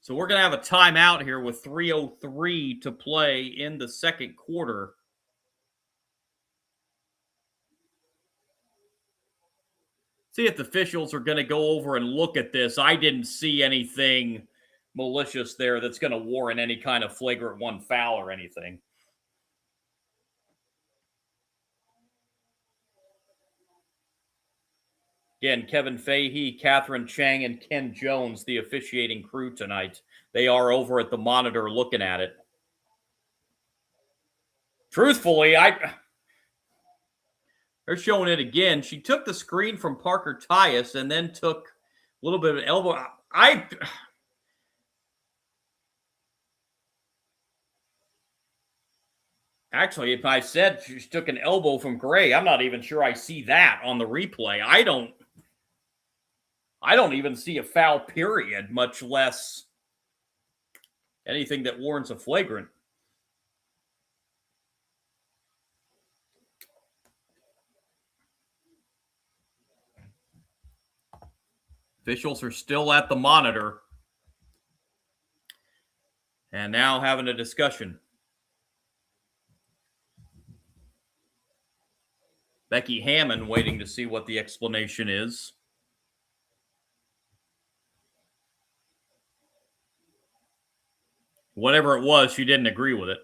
So we're going to have a timeout here with 3:03 to play in the second quarter. see if the officials are going to go over and look at this. I didn't see anything malicious there that's going to warrant any kind of flagrant one foul or anything. Again, Kevin Fahey, Catherine Chang, and Ken Jones, the officiating crew tonight. They are over at the monitor looking at it. Truthfully, they're showing it again. She took the screen from Parker Tyus and then took a little bit of an elbow. Actually, if I said she took an elbow from Gray, I'm not even sure I see that on the replay. I don't even see a foul, period, much less anything that warrants a flagrant. Officials are still at the monitor and now having a discussion. Becky Hammond waiting to see what the explanation is. Whatever it was, she didn't agree with it.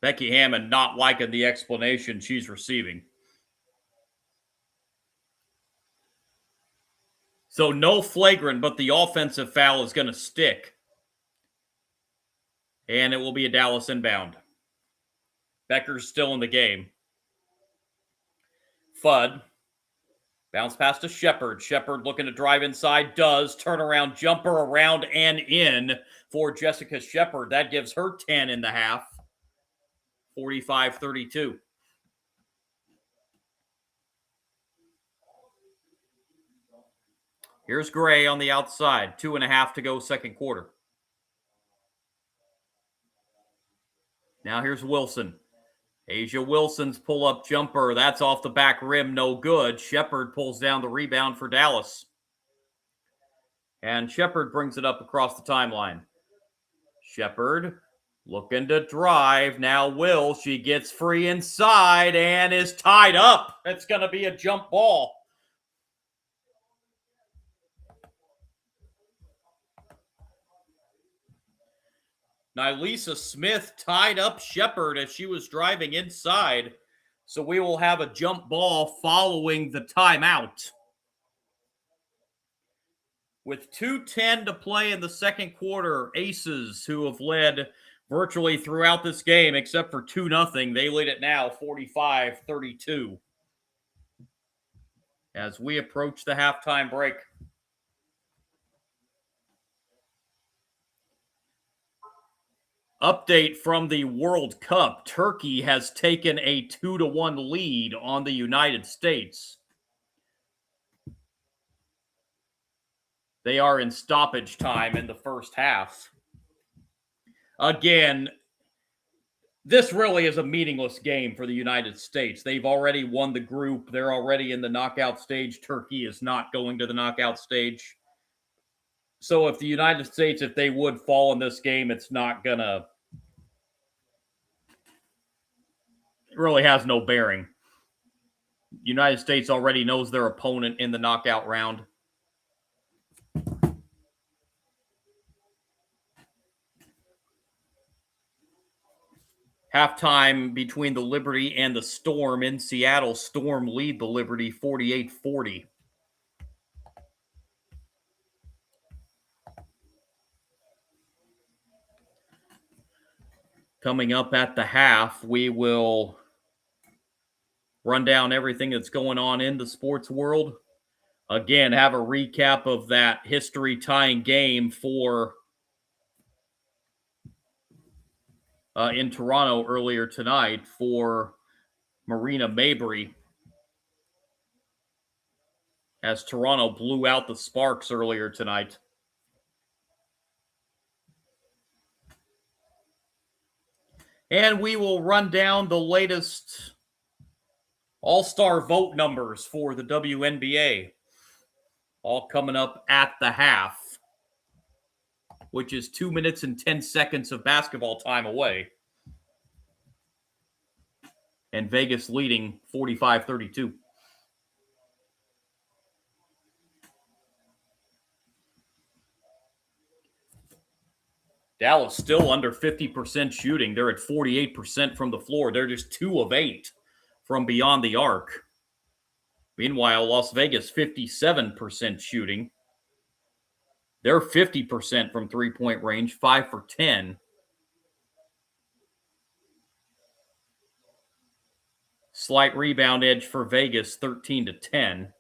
Becky Hammond not liking the explanation she's receiving. So no flagrant, but the offensive foul is going to stick. And it will be a Dallas inbound. Becker's still in the game. Fudd. Bounce pass to Shepard. Shepard looking to drive inside. Does. Turnaround jumper around and in for Jessica Shepard. That gives her 10 in the half. 45-32. Here's Gray on the outside. 2.5 to go second quarter. Now here's Wilson. Asia Wilson's pull-up jumper. That's off the back rim. No good. Shepard pulls down the rebound for Dallas. And Shepard brings it up across the timeline. Shepard looking to drive. Now Will. She gets free inside and is tied up. It's going to be a jump ball. Nylisa Smith tied up Shepard as she was driving inside. So we will have a jump ball following the timeout. With 2:10 to play in the second quarter, Aces, who have led virtually throughout this game except for 2-0, they lead it now 45-32 as we approach the halftime break. Update from the World Cup. Turkey has taken a 2-1 lead on the United States. They are in stoppage time in the first half. Again, this really is a meaningless game for the United States. They've already won the group. They're already in the knockout stage. Turkey is not going to the knockout stage. So if the United States, if they would fall in this game, it's not gonna... It really has no bearing. United States already knows their opponent in the knockout round. Halftime between the Liberty and the Storm in Seattle. Storm lead the Liberty 48-40. Coming up at the half, we will run down everything that's going on in the sports world. Again, have a recap of that history-tying game for in Toronto earlier tonight for Marina Mabrey, as Toronto blew out the Sparks earlier tonight. And we will run down the latest all-star vote numbers for the WNBA. All coming up at the half, which is 2 minutes and 10 seconds of basketball time away. And Vegas leading 45-32. Dallas still under 50% shooting. They're at 48% from the floor. They're just 2 of 8 from beyond the arc. Meanwhile, Las Vegas, 57% shooting. They're 50% from three-point range, 5 for 10. Slight rebound edge for Vegas, 13-10.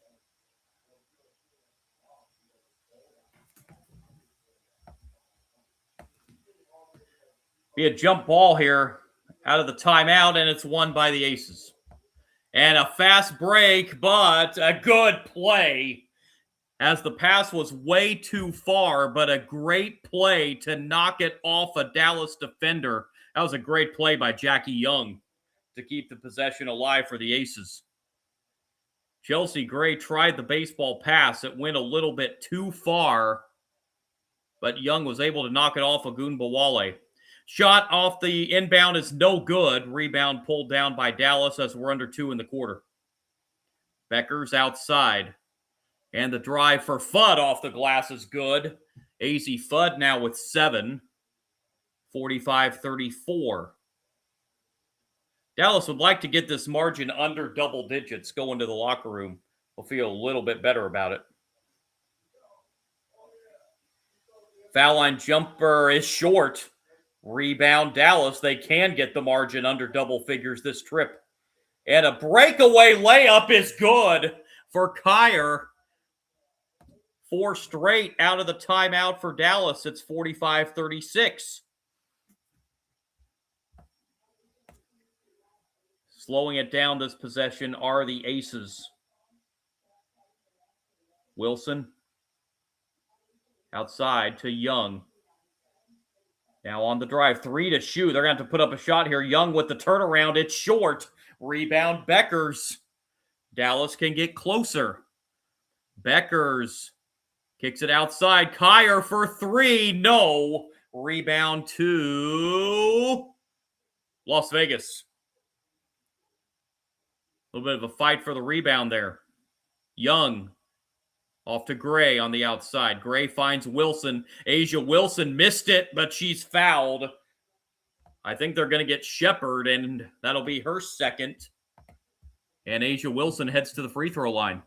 Be a jump ball here out of the timeout, and it's won by the Aces. And a fast break, but a good play as the pass was way too far, but a great play to knock it off a Dallas defender. That was a great play by Jackie Young to keep the possession alive for the Aces. Chelsea Gray tried the baseball pass. It went a little bit too far, but Young was able to knock it off Ogunbowale. Shot off the inbound is no good. Rebound pulled down by Dallas as we're under 2 in the quarter. Becker's outside. And the drive for Fudd off the glass is good. AZ Fudd now with 7. 45-34. Dallas would like to get this margin under double digits. Go into the locker room. We'll feel a little bit better about it. Foul line jumper is short. Rebound Dallas. They can get the margin under double figures this trip. And a breakaway layup is good for Kyer. 4 straight out of the timeout for Dallas. It's 45-36. Slowing it down this possession are the Aces. Wilson outside to Young. Now on the drive, 3 to shoot. They're going to have to put up a shot here. Young with the turnaround. It's short. Rebound Beckers. Dallas can get closer. Beckers kicks it outside. Kyer for 3. No. Rebound to Las Vegas. A little bit of a fight for the rebound there. Young off to Gray on the outside. Gray finds Wilson. Asia Wilson missed it, but she's fouled. I think they're going to get Shepard, and that'll be her second. And Asia Wilson heads to the free throw line.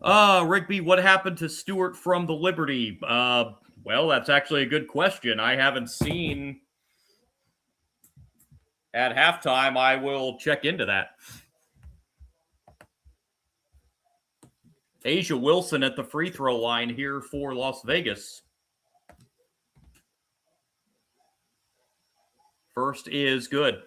Rigby, what happened to Stewart from the Liberty? Well, that's actually a good question. I haven't seen at halftime. I will check into that. Asia Wilson at the free throw line here for Las Vegas. First is good.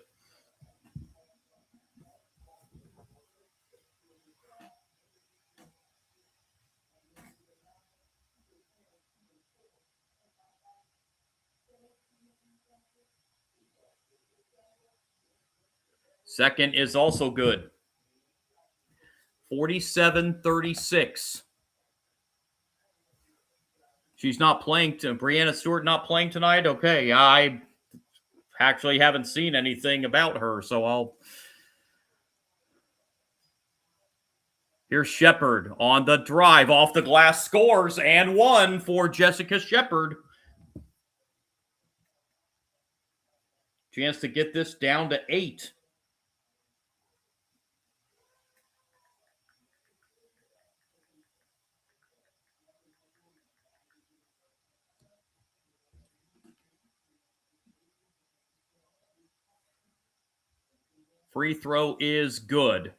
Second is also good. 47-36. She's not playing. Brianna Stewart not playing tonight? Okay, I actually haven't seen anything about her, so I'll... Here's Shepard on the drive. Off the glass, scores, and 1 for Jessica Shepard. Chance to get this down to 8. Free throw is good.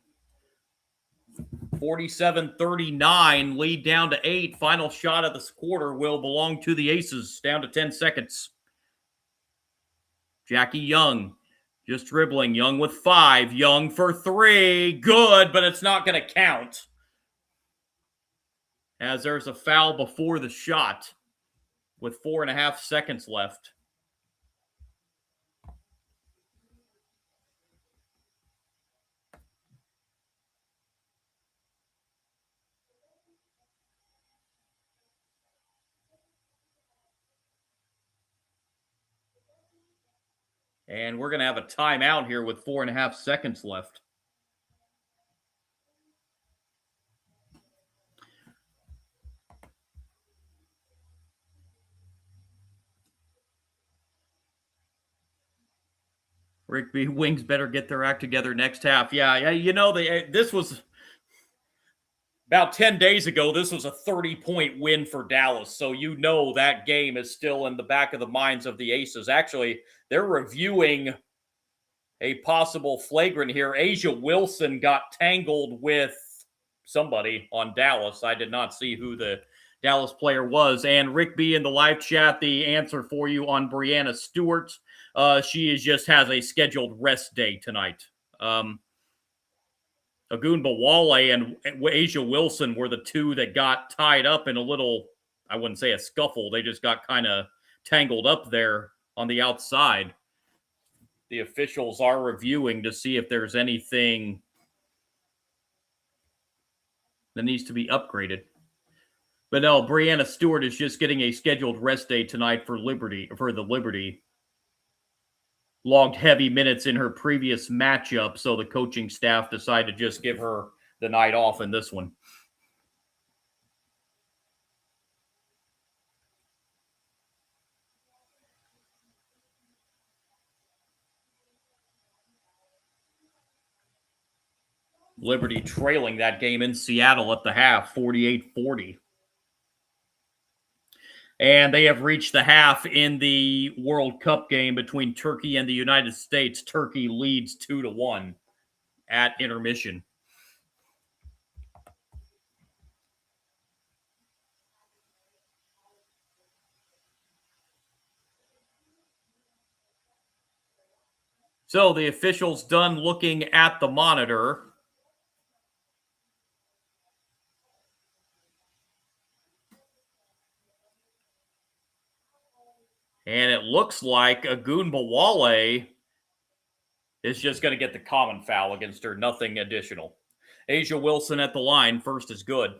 47-39, lead down to 8. Final shot of this quarter will belong to the Aces. Down to 10 seconds. Jackie Young just dribbling. Young with 5. Young for 3. Good, but it's not going to count, as there's a foul before the shot with 4.5 seconds left. And we're going to have a timeout here with 4.5 seconds left. Rick B. Wings better get their act together next half. Yeah, you know, this was about 10 days ago. This was a 30-point win for Dallas. So you know that game is still in the back of the minds of the Aces. Actually, they're reviewing a possible flagrant here. Asia Wilson got tangled with somebody on Dallas. I did not see who the Dallas player was. And Rick B in the live chat, the answer for you on Breanna Stewart. She just has a scheduled rest day tonight. Agun Bawale and Asia Wilson were the two that got tied up in a little, I wouldn't say a scuffle. They just got kind of tangled up there on the outside. The officials are reviewing to see if there's anything that needs to be upgraded. But no, Breanna Stewart is just getting a scheduled rest day tonight for the Liberty. Logged heavy minutes in her previous matchup, so the coaching staff decided to just give her the night off in this one. Liberty trailing that game in Seattle at the half, 48-40. And they have reached the half in the World Cup game between Turkey and the United States. Turkey leads 2-1 at intermission. So the officials done looking at the monitor. And it looks like Agun Bawale is just going to get the common foul against her, nothing additional. Asia Wilson at the line, first is good.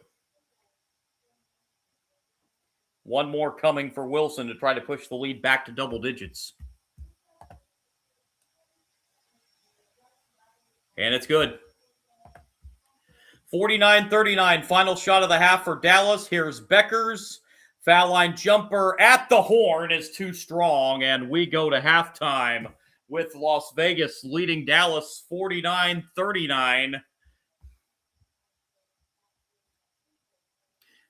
One more coming for Wilson to try to push the lead back to double digits. And it's good. 49-39, final shot of the half for Dallas. Here's Becker's foul line jumper at the horn is too strong, and we go to halftime with Las Vegas leading Dallas 49-39.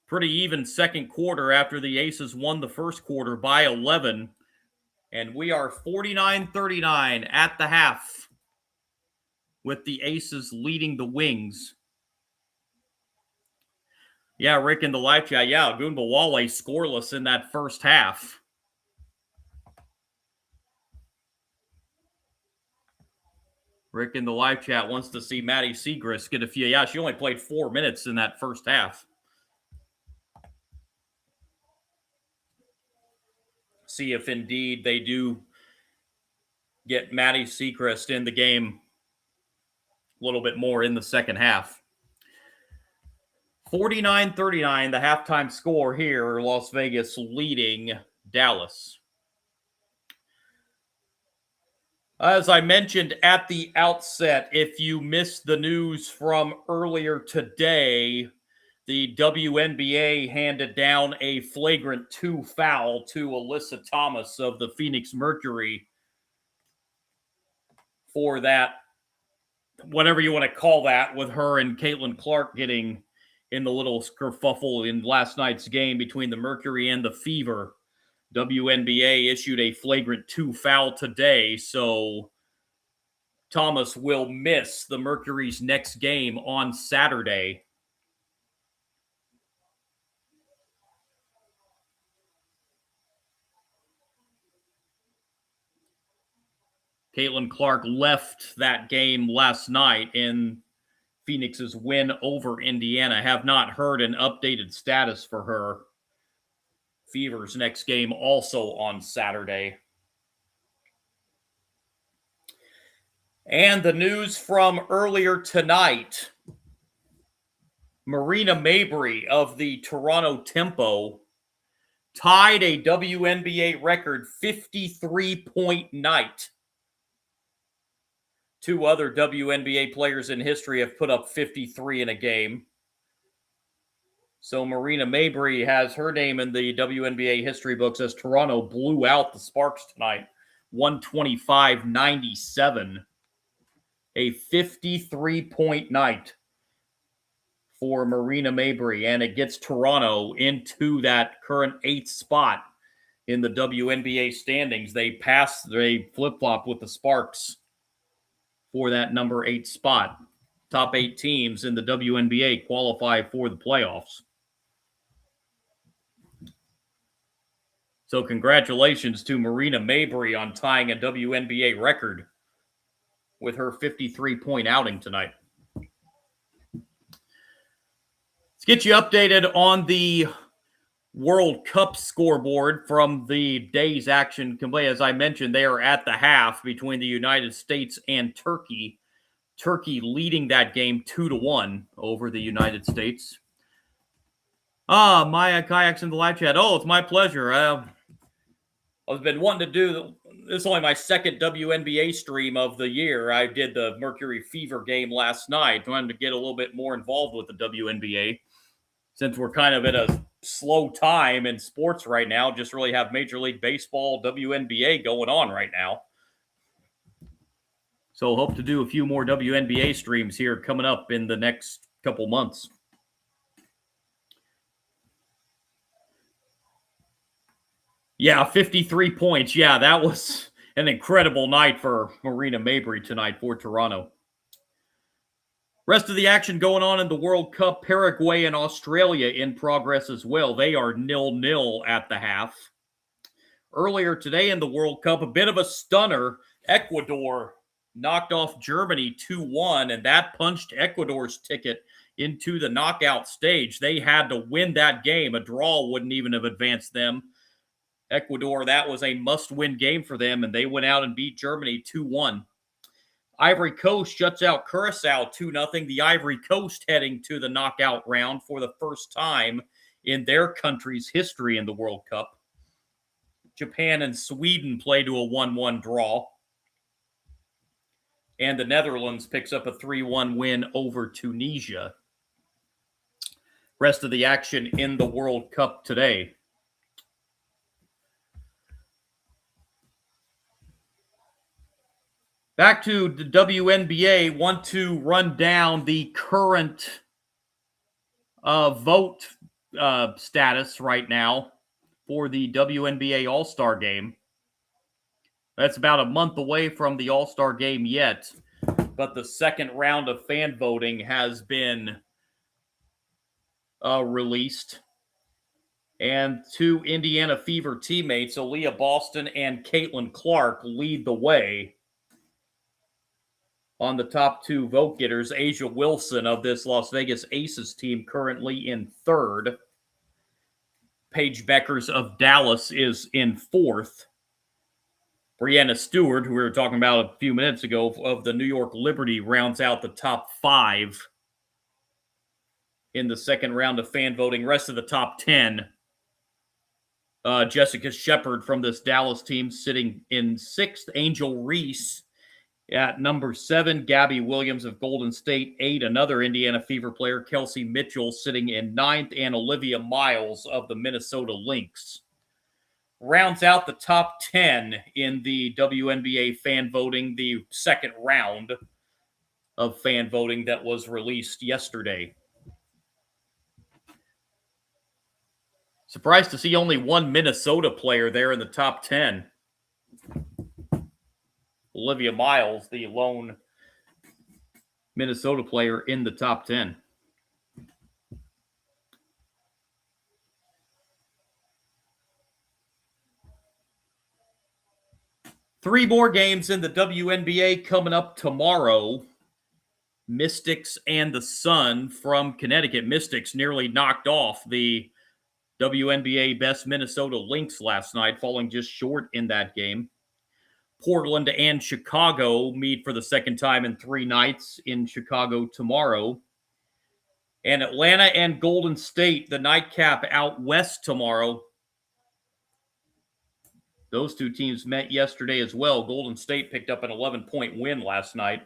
Pretty even second quarter after the Aces won the first quarter by 11. And we are 49-39 at the half with the Aces leading the Wings. Yeah, Rick in the live chat. Yeah, Agun Bawale scoreless in that first half. Rick in the live chat wants to see Maddie Siegrist get a few. Yeah, she only played 4 minutes in that first half. See if indeed they do get Maddie Siegrist in the game a little bit more in the second half. 49-39, the halftime score here. Las Vegas leading Dallas. As I mentioned at the outset, if you missed the news from earlier today, the WNBA handed down a flagrant 2 foul to Alyssa Thomas of the Phoenix Mercury for that, whatever you want to call that, with her and Caitlin Clark getting in the little kerfuffle in last night's game between the Mercury and the Fever. WNBA issued a flagrant 2 foul today, so Thomas will miss the Mercury's next game on Saturday. Caitlin Clark left that game last night in Phoenix's win over Indiana. Have not heard an updated status for her. Fever's next game also on Saturday. And the news from earlier tonight. Marina Mabrey of the Toronto Tempo tied a WNBA record 53-point night Two other WNBA players in history have put up 53 in a game. So Marina Mabrey has her name in the WNBA history books as Toronto blew out the Sparks tonight, 125-97. A 53-point night for Marina Mabrey, and it gets Toronto into that current 8th spot in the WNBA standings. They flip-flop with the Sparks for that number 8 spot. Top 8 teams in the WNBA qualify for the playoffs. So congratulations to Marina Mabrey on tying a WNBA record with her 53-point outing tonight. Let's get you updated on the World Cup scoreboard from the day's action. As I mentioned, they are at the half between the United States and Turkey. Turkey leading that game 2-1 over the United States. Maya Kayaks in the live chat. Oh, it's my pleasure. I've been wanting to do this. Is only my second WNBA stream of the year. I did the Mercury Fever game last night. I wanted to get a little bit more involved with the WNBA since we're kind of at a slow time in sports right now. Just really have Major League Baseball, WNBA going on right now. So hope to do a few more WNBA streams here coming up in the next couple months. Yeah, 53 points. Yeah, that was an incredible night for Marina Mabrey tonight for Toronto. Rest of the action going on in the World Cup. Paraguay and Australia in progress as well. They are 0-0 at the half. Earlier today in the World Cup, a bit of a stunner. Ecuador knocked off Germany 2-1, and that punched Ecuador's ticket into the knockout stage. They had to win that game. A draw wouldn't even have advanced them. Ecuador, that was a must-win game for them, and they went out and beat Germany 2-1. Ivory Coast shuts out Curacao 2-0. The Ivory Coast heading to the knockout round for the first time in their country's history in the World Cup. Japan and Sweden play to a 1-1 draw. And the Netherlands picks up a 3-1 win over Tunisia. Rest of the action in the World Cup today. Back to the WNBA, want to run down the current vote status right now for the WNBA All-Star Game. That's about a month away from the All-Star Game yet, but the second round of fan voting has been released. And two Indiana Fever teammates, Aaliyah Boston and Caitlin Clark, lead the way. On the top two vote getters, Asia Wilson of this Las Vegas Aces team currently in third. Paige Beckers of Dallas is in fourth. Brianna Stewart, who we were talking about a few minutes ago, of the New York Liberty, rounds out the top 5 in the second round of fan voting. Rest of the top 10, Jessica Shepard from this Dallas team sitting in 6th. Angel Reese at number 7, Gabby Williams of Golden State, 8, another Indiana Fever player, Kelsey Mitchell, sitting in 9th, and Olivia Miles of the Minnesota Lynx. Rounds out the top 10 in the WNBA fan voting, the second round of fan voting that was released yesterday. Surprised to see only one Minnesota player there in the top 10. Olivia Miles, the lone Minnesota player in the top 10. Three more games in the WNBA coming up tomorrow. Mystics and the Sun from Connecticut. Mystics nearly knocked off the WNBA best Minnesota Lynx last night, falling just short in that game. Portland and Chicago meet for the second time in 3 nights in Chicago tomorrow. And Atlanta and Golden State, the nightcap out west tomorrow. Those two teams met yesterday as well. Golden State picked up an 11-point win last night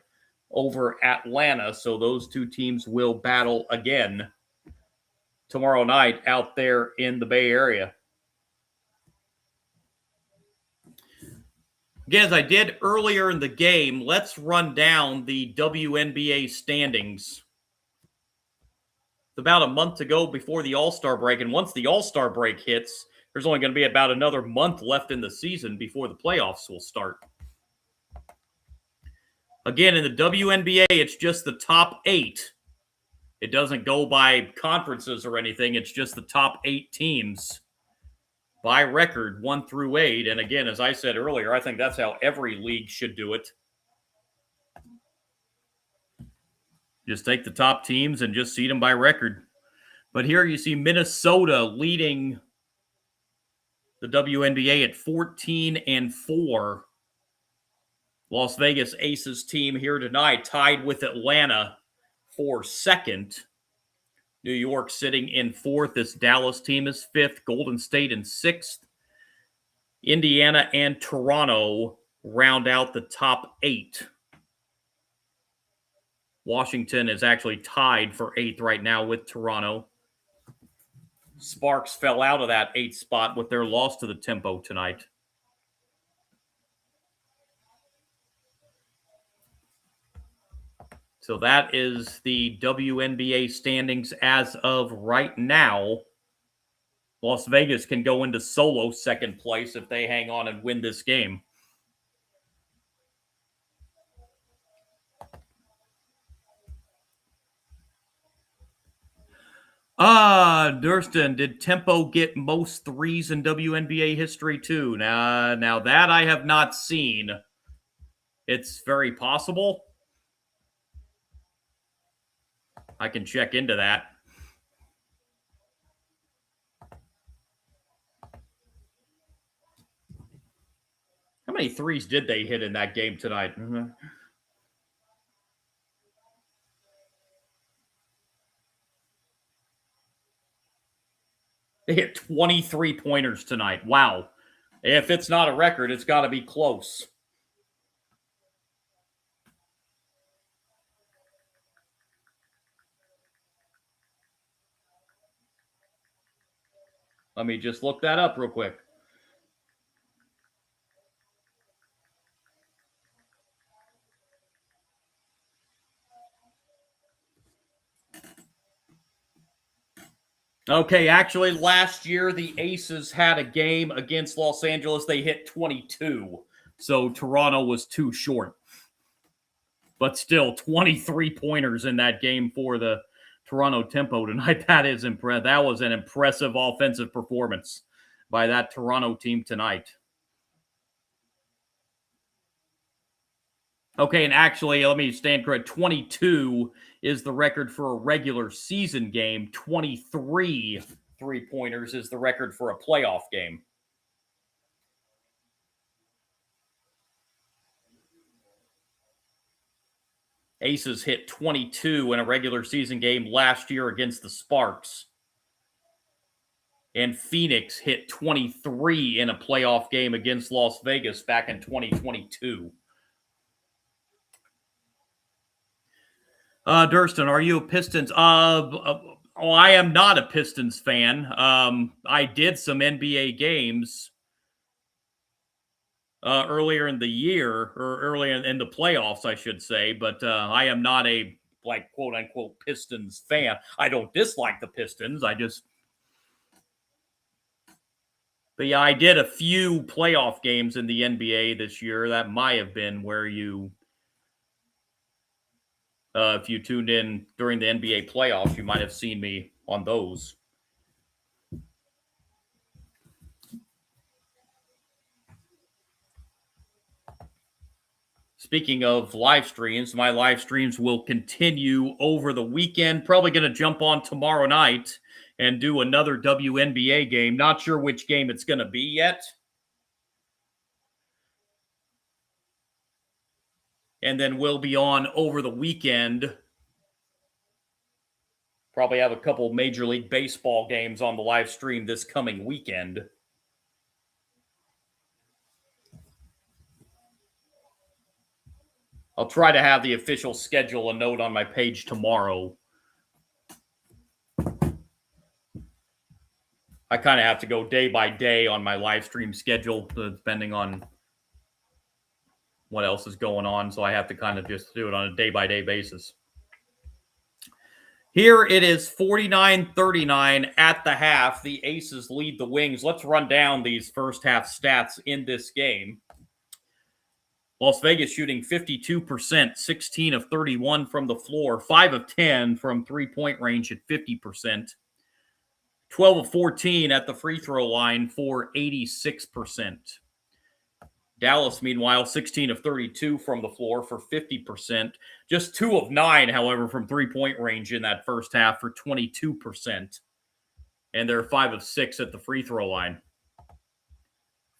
over Atlanta. So those two teams will battle again tomorrow night out there in the Bay Area. Again, as I did earlier in the game, let's run down the WNBA standings. It's about a month to go before the All-Star break, and once the All-Star break hits, there's only going to be about another month left in the season before the playoffs will start. Again, in the WNBA, it's just the top 8. It doesn't go by conferences or anything. It's just the top 8 teams by record, 1 through 8. And again, as I said earlier, I think that's how every league should do it. Just take the top teams and just seed them by record. But here you see Minnesota leading the WNBA at 14-4. Las Vegas Aces team here tonight tied with Atlanta for second. New York sitting in 4th. This Dallas team is 5th. Golden State in 6th. Indiana and Toronto round out the top 8. Washington is actually tied for 8th right now with Toronto. Sparks fell out of that 8th spot with their loss to the Tempo tonight. So that is the WNBA standings as of right now. Las Vegas can go into solo second place if they hang on and win this game. Durston, did Tempo get most threes in WNBA history too? Now that I have not seen. It's very possible. I can check into that. How many threes did they hit in that game tonight? They hit 23 pointers tonight. Wow. If it's not a record, it's got to be close. Let me just look that up real quick. Okay, actually, last year, the Aces had a game against Los Angeles. They hit 22. So Toronto was too short. But still, 23 pointers in that game for the Toronto Tempo tonight. That is impressive. That was an impressive offensive performance by that Toronto team tonight. Okay, and actually, let me stand correct. 22 is the record for a regular season game. 23 three-pointers is the record for a playoff game. Aces hit 22 in a regular season game last year against the Sparks. And Phoenix hit 23 in a playoff game against Las Vegas back in 2022. Durston, are you a Pistons? I am not a Pistons fan. I did some NBA games earlier in the year, or earlier in the playoffs, I should say. But I am not a, like, quote unquote Pistons fan. I don't dislike the Pistons. But yeah, I did a few playoff games in the NBA this year. That might have been where you, if you tuned in during the NBA playoffs, you might have seen me on those. Speaking of live streams, my live streams will continue over the weekend. Probably going to jump on tomorrow night and do another WNBA game. Not sure which game it's going to be yet. And then we'll be on over the weekend. Probably have a couple Major League Baseball games on the live stream this coming weekend. I'll try to have the official schedule a note on my page tomorrow. I kind of have to go day by day on my live stream schedule, depending on what else is going on. So I have to kind of just do it on a day by day basis. Here it is 49-39 at the half. The Aces lead the Wings. Let's run down these first half stats in this game. Las Vegas shooting 52%, 16 of 31 from the floor, 5 of 10 from three-point range at 50%, 12 of 14 at the free throw line for 86%. Dallas, meanwhile, 16 of 32 from the floor for 50%. Just 2 of 9, however, from three-point range in that first half for 22%. And they're 5 of 6 at the free throw line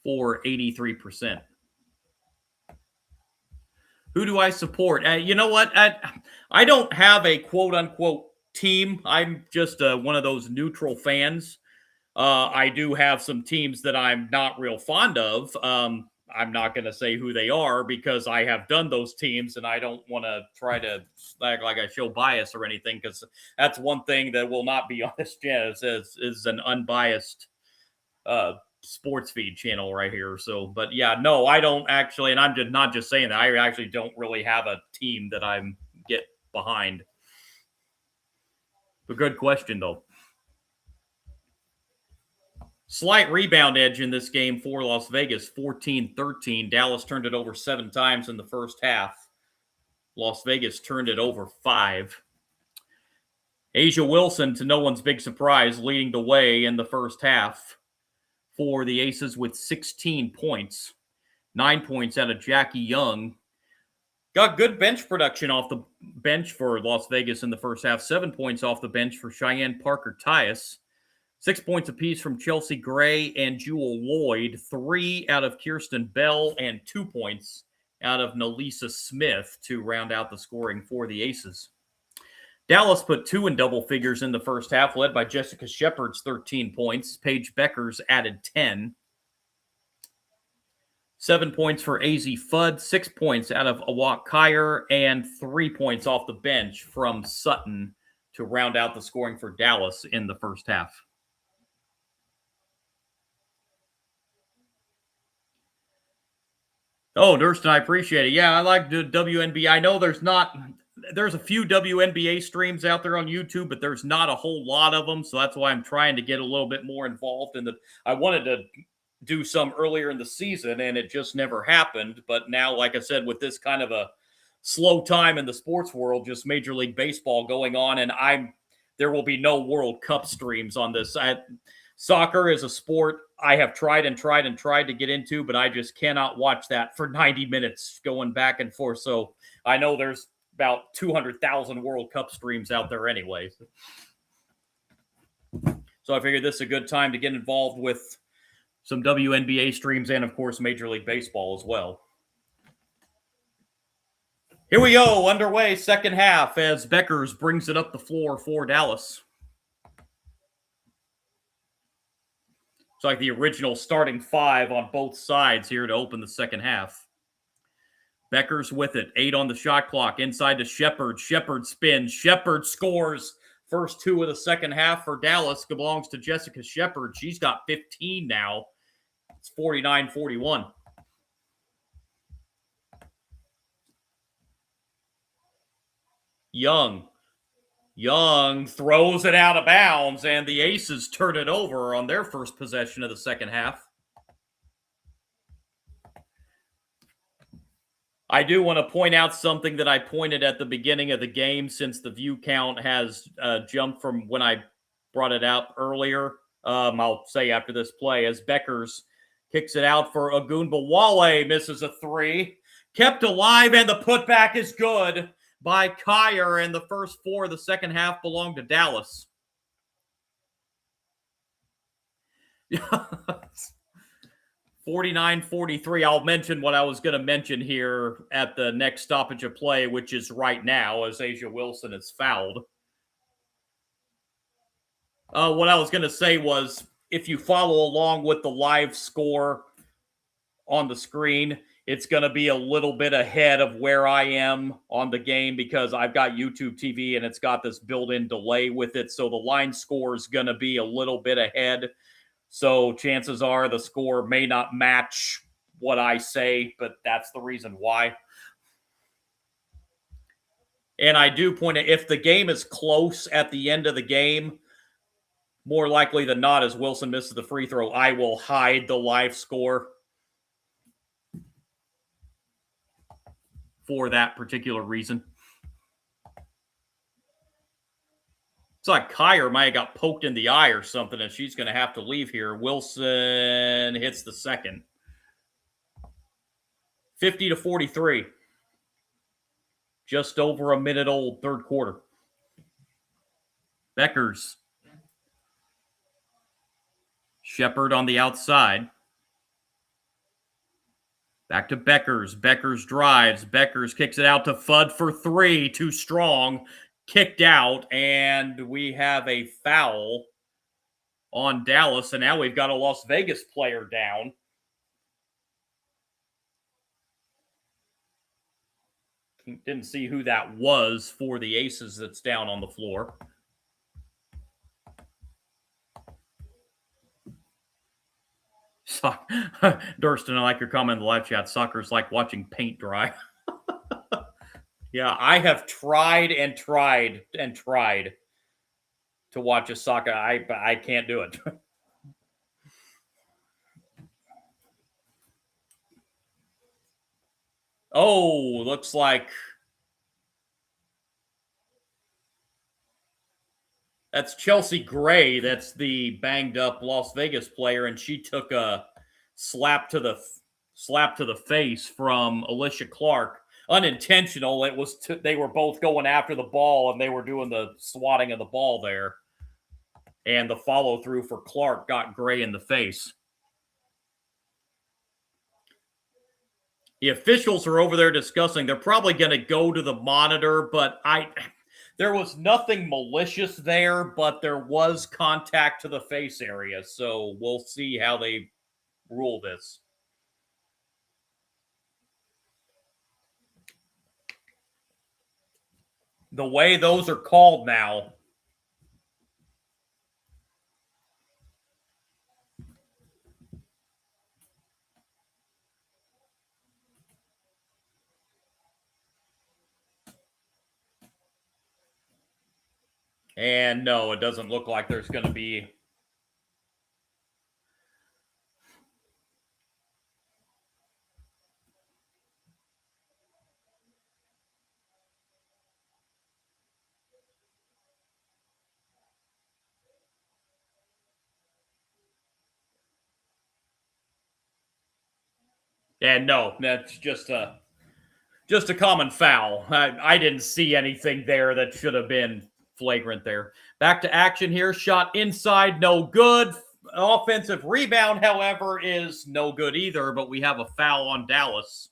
for 83%. Who do I support? You know what? I don't have a quote-unquote team. I'm just one of those neutral fans. I do have some teams that I'm not real fond of. I'm not going to say who they are because I have done those teams and I don't want to try to act like I show bias or anything, because that's one thing that will not be on this channel. Is an unbiased sports feed channel right here. So, but yeah, no, I don't actually, and I'm just not just saying that. I actually don't really have a team that I'm get behind. A good question though. Slight rebound edge in this game for Las Vegas, 14-13. Dallas turned it over 7 times in the first half. Las Vegas turned it over 5. A'ja Wilson, to no one's big surprise, leading the way in the first half for the Aces with 16 points. 9 points out of Jackie Young. Got good bench production off the bench for Las Vegas in the first half. 7 points off the bench for Cheyenne Parker-Tyus. 6 points apiece from Chelsea Gray and Jewel Lloyd. 3 out of Kirsten Bell and 2 points out of Nalisa Smith to round out the scoring for the Aces. Dallas put 2 in double figures in the first half, led by Jessica Shepard's 13 points. Paige Beckers added 10. 7 points for AZ Fudd, 6 points out of Awak Kyer, and 3 points off the bench from Sutton to round out the scoring for Dallas in the first half. Oh, Durston, I appreciate it. Yeah, I like the WNBA. I know there's a few WNBA streams out there on YouTube, but there's not a whole lot of them. So that's why I'm trying to get a little bit more involved in I wanted to do some earlier in the season and it just never happened. But now, like I said, with this kind of a slow time in the sports world, just Major League Baseball going on, and there will be no World Cup streams on this. Soccer is a sport I have tried to get into, but I just cannot watch that for 90 minutes going back and forth. So I know there's about 200,000 World Cup streams out there anyway. So I figured this is a good time to get involved with some WNBA streams and, of course, Major League Baseball as well. Here we go, underway, second half, as Beckers brings it up the floor for Dallas. It's like the original starting 5 on both sides here to open the second half. Beckers with it. 8 on the shot clock. Inside to Shepard. Shepard spins. Shepard scores. First 2 of the second half for Dallas belongs to Jessica Shepard. She's got 15 now. It's 49-41. Young throws it out of bounds, and the Aces turn it over on their first possession of the second half. I do want to point out something that I pointed at the beginning of the game, since the view count has jumped from when I brought it out earlier. I'll say after this play, as Beckers kicks it out for Ogunbowale, misses a 3. Kept alive, and the putback is good by Kyer, and the first 4 of the second half belong to Dallas. 49-43. I'll mention what I was going to mention here at the next stoppage of play, which is right now, as A'ja Wilson is fouled. What I was going to say was, if you follow along with the live score on the screen, It's going to be a little bit ahead of where I am on the game because I've got YouTube TV and it's got this built-in delay with it. So the line score is going to be a little bit ahead. So chances are the score may not match what I say, but that's the reason why. And I do point out, if the game is close at the end of the game, more likely than not, as Wilson misses the free throw, I will hide the live score for that particular reason. It's like Kyer might have got poked in the eye or something, and she's going to have to leave here. Wilson hits the second. 50-43. Just over a minute old, third quarter. Beckers. Shepard on the outside. Back to Beckers. Beckers drives. Beckers kicks it out to Fudd for three. Too strong. Kicked out. And we have a foul on Dallas. And now we've got a Las Vegas player down. Didn't see who that was for the Aces that's down on the floor. Durston, I like your comment in the live chat. Soccer's like watching paint dry. Yeah, I have tried and tried and tried to watch a soccer. I can't do it. Oh, looks like that's Chelsea Gray. That's the banged up Las Vegas player, and she took a slap to the face from Alicia Clark. Unintentional. It was they were both going after the ball, and they were doing the swatting of the ball there. And the follow through for Clark got Gray in the face. The officials are over there discussing. They're probably going to go to the monitor, but there was nothing malicious there, but there was contact to the face area. So we'll see how they rule this. The way those are called now. And no, it doesn't look like there's going to be. And no, that's just a common foul. I didn't see anything there that should have been flagrant there. Back to action here. Shot inside, no good. Offensive rebound, however, is no good either, but we have a foul on Dallas.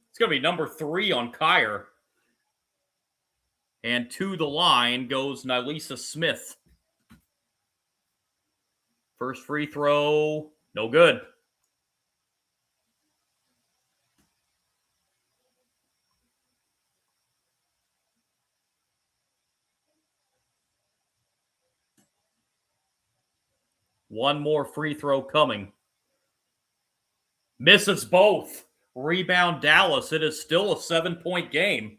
It's going to be number 3 on Kyer. And to the line goes Nylisa Smith. First free throw, no good. One more free throw coming. Misses both. Rebound Dallas. It is still a 7-point game.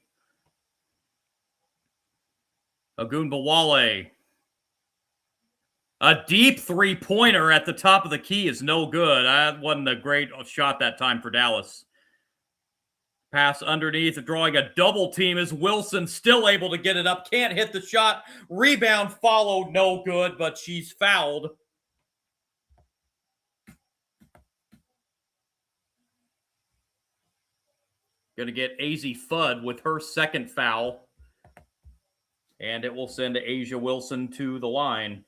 Ogunbowale. A deep three-pointer at the top of the key is no good. That wasn't a great shot that time for Dallas. Pass underneath, drawing a double team. Is Wilson still able to get it up? Can't hit the shot. Rebound followed, no good, but she's fouled. Going to get Azzi Fudd with her second foul. And it will send A'ja Wilson to the line.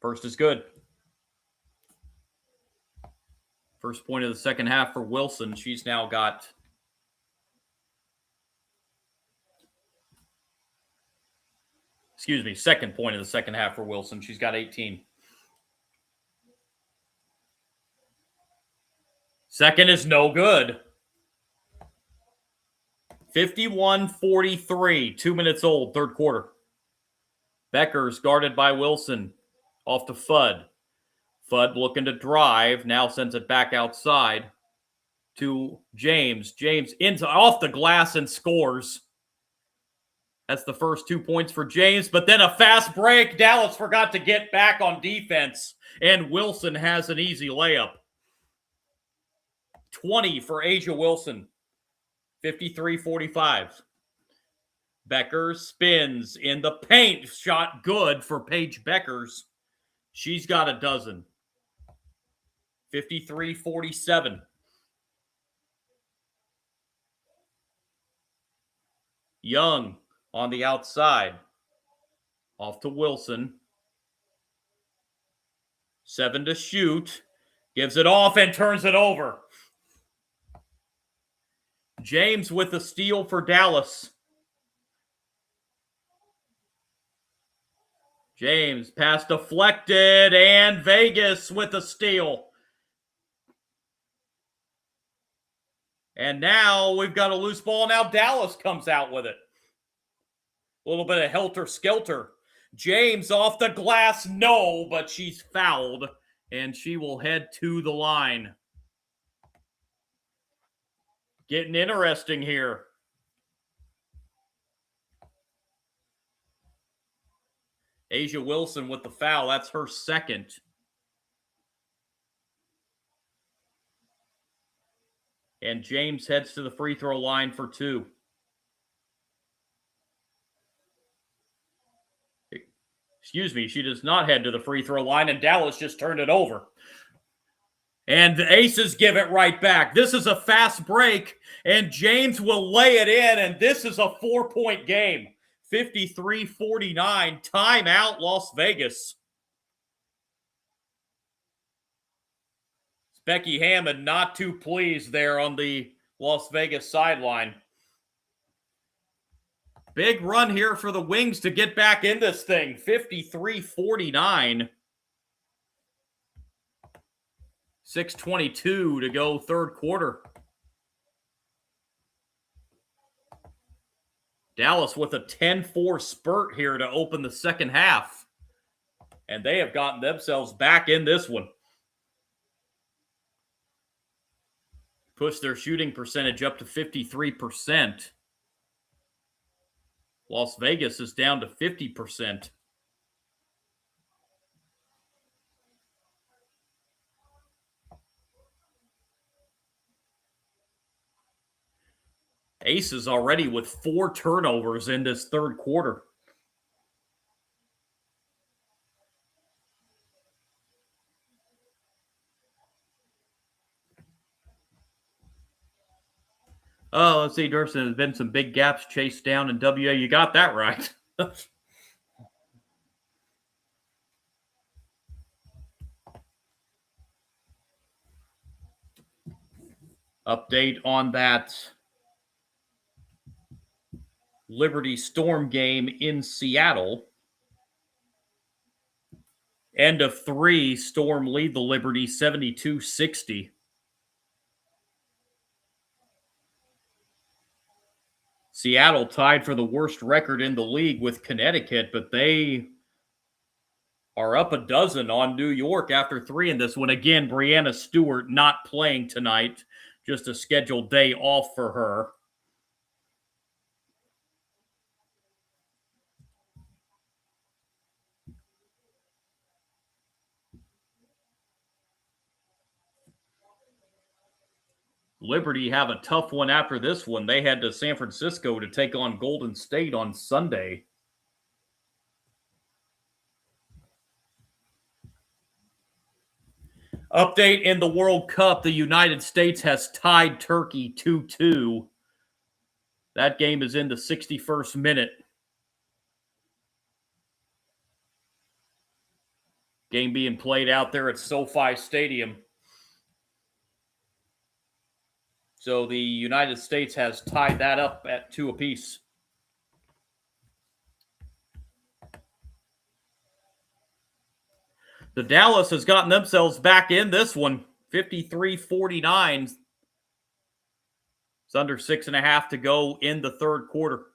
First is good. First point of the second half for Wilson. She's now got second point of the second half for Wilson. She's got 18. Second is no good. 51-43, 2 minutes old, third quarter. Beckers guarded by Wilson. Off to Fudd. Fudd looking to drive. Now sends it back outside to James. James off the glass and scores. That's the first 2 points for James, but then a fast break. Dallas forgot to get back on defense, and Wilson has an easy layup. 20 for Asia Wilson. 53-45. Beckers spins in the paint. Shot good for Paige Beckers. She's got a dozen. 53-47. Young on the outside. Off to Wilson. 7 to shoot. Gives it off and turns it over. James with the steal for Dallas. James pass deflected, and Vegas with the steal. And now we've got a loose ball. Now Dallas comes out with it. A little bit of helter-skelter. James off the glass, no, but she's fouled, and she will head to the line. Getting interesting here. Asia Wilson with the foul. That's her second. And James heads to the free throw line for 2. Excuse me, she does not head to the free throw line, and Dallas just turned it over. And the Aces give it right back. This is a fast break, and James will lay it in, and this is a 4-point game. 53-49. Timeout, Las Vegas. Becky Hammond not too pleased there on the Las Vegas sideline. Big run here for the Wings to get back in this thing. 53-49. 6:22 to go third quarter. Dallas with a 10-4 spurt here to open the second half. And they have gotten themselves back in this one. Push their shooting percentage up to 53%. Las Vegas is down to 50%. Aces already with 4 turnovers in this third quarter. Oh, let's see, Durson. There's been some big gaps chased down in WA. You got that right. Update on that Liberty Storm game in Seattle. End of 3, Storm lead the Liberty 72-60. Seattle tied for the worst record in the league with Connecticut, but they are up a dozen on New York after 3 in this one. Again, Brianna Stewart not playing tonight, just a scheduled day off for her. Liberty have a tough one after this one. They head to San Francisco to take on Golden State on Sunday. Update in the World Cup. The United States has tied Turkey 2-2. That game is in the 61st minute. Game being played out there at SoFi Stadium. So the United States has tied that up at 2 apiece. The Dallas has gotten themselves back in this one, 53-49. It's under 6.5 to go in the third quarter.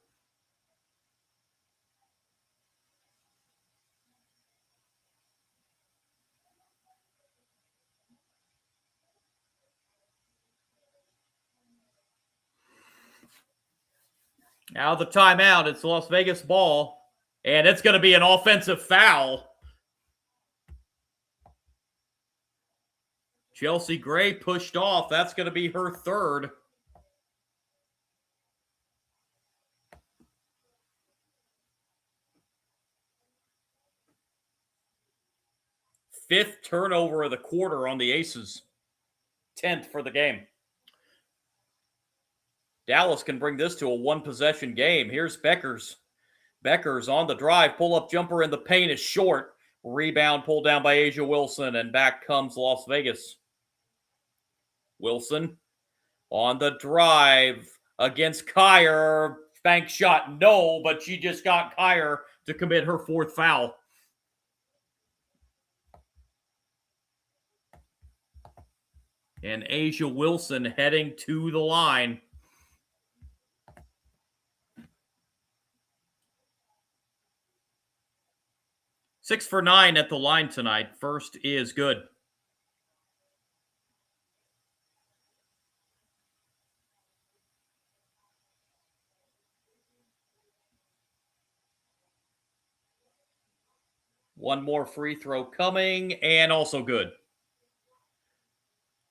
Now the timeout. It's Las Vegas ball, and it's going to be an offensive foul. Chelsea Gray pushed off. That's going to be her third. Fifth turnover of the quarter on the Aces. 10th for the game. Dallas can bring this to a one-possession game. Here's Beckers. Beckers on the drive. Pull-up jumper in the paint is short. Rebound pulled down by A'ja Wilson, and back comes Las Vegas. Wilson on the drive against Kyer. Bank shot, no, but she just got Kyer to commit her fourth foul. And A'ja Wilson heading to the line. 6 for 9 at the line tonight. First is good. One more free throw coming, and also good.